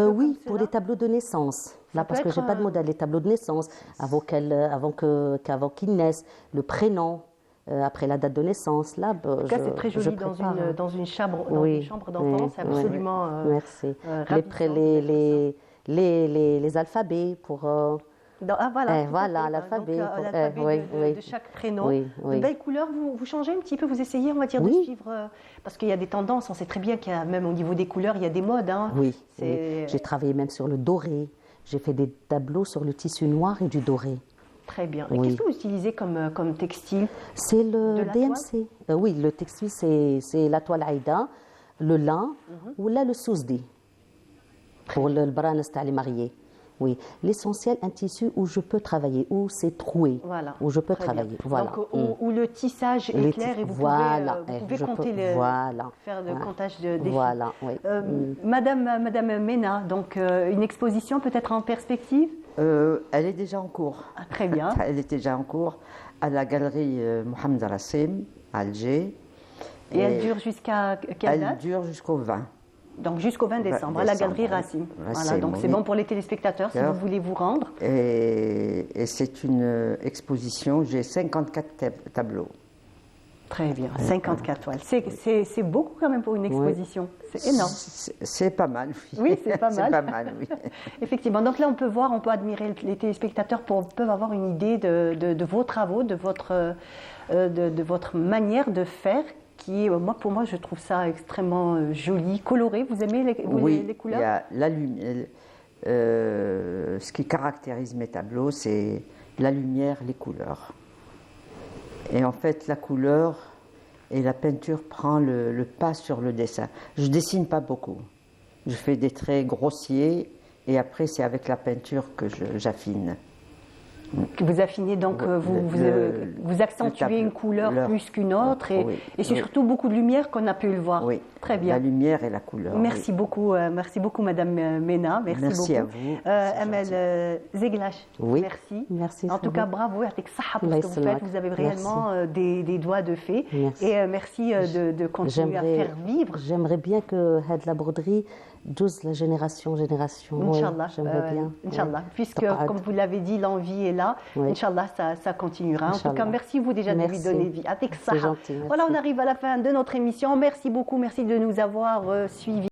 oui, pour les tableaux de naissance. Là parce que j'ai pas de modèle, les tableaux de naissance avant qu'ils naissent, le prénom. Après la date de naissance, là, en tout cas, c'est très joli dans une chambre d'enfant, c'est absolument. Merci. Les alphabets pour. Voilà, l'alphabet. De chaque prénom. De belles couleurs, vous changez un petit peu, vous essayez, on va dire, de suivre. Parce qu'il y a des tendances, on sait très bien qu'il y a, même au niveau des couleurs, il y a des modes. Hein. Oui. J'ai travaillé même sur le doré. J'ai fait des tableaux sur le tissu noir et du doré. Très bien. Et qu'est-ce que vous utilisez comme textile? C'est le DMC. Oui, le textile, c'est la toile Aïda, le lin ou là le sousdi. Pour le branas les mariés. Oui, l'essentiel, un tissu où je peux travailler, où c'est troué, où je peux travailler. Voilà. Donc, où le tissage est clair et vous pouvez compter faire le comptage des fils. Voilà, oui. Madame Mena, donc une exposition peut-être en perspective? Elle est déjà en cours. Ah, très bien. Elle est déjà en cours à la galerie Mohamed Rassim, à Alger. Et elle dure jusqu'à quelle date? Elle dure jusqu'au 20. Donc jusqu'au 20 décembre, à la galerie Rassim. Voilà, donc c'est bon pour les téléspectateurs si vous voulez vous rendre. Et c'est une exposition, j'ai 54 tableaux. Très bien, 54 toiles. C'est beaucoup quand même pour une exposition. C'est énorme. C'est pas mal, oui. Oui, c'est pas mal. C'est pas mal, oui. Effectivement. Donc là, on peut voir, on peut admirer, les téléspectateurs peuvent avoir une idée de vos travaux, de votre manière de faire. Pour moi, je trouve ça extrêmement joli, coloré. Vous aimez les couleurs? Il y a la lumière. Ce qui caractérise mes tableaux, c'est la lumière, les couleurs. Et en fait, la couleur et la peinture prend le pas sur le dessin. Je dessine pas beaucoup. Je fais des traits grossiers et après, c'est avec la peinture que j'affine. Vous affinez donc, vous accentuez une couleur plus qu'une autre et c'est surtout beaucoup de lumière qu'on a pu le voir. Oui, très bien. La lumière et la couleur. Merci beaucoup, Madame Mena. Merci beaucoup. À vous. Amel Zeglash, merci. En tout cas, bravo avec Saha pour ce que vous faites. Vous avez réellement des doigts de fée. Et merci de continuer à faire vivre. J'aimerais bien que la broderie douce la génération. Inch'Allah. J'aimerais bien. Inch'Allah. Puisque, comme vous l'avez dit, l'envie est là. Inch'Allah, ça continuera. En tout cas, merci vous déjà de lui donner vie. Avec ça. Voilà, on arrive à la fin de notre émission. Merci beaucoup. Merci de nous avoir suivis.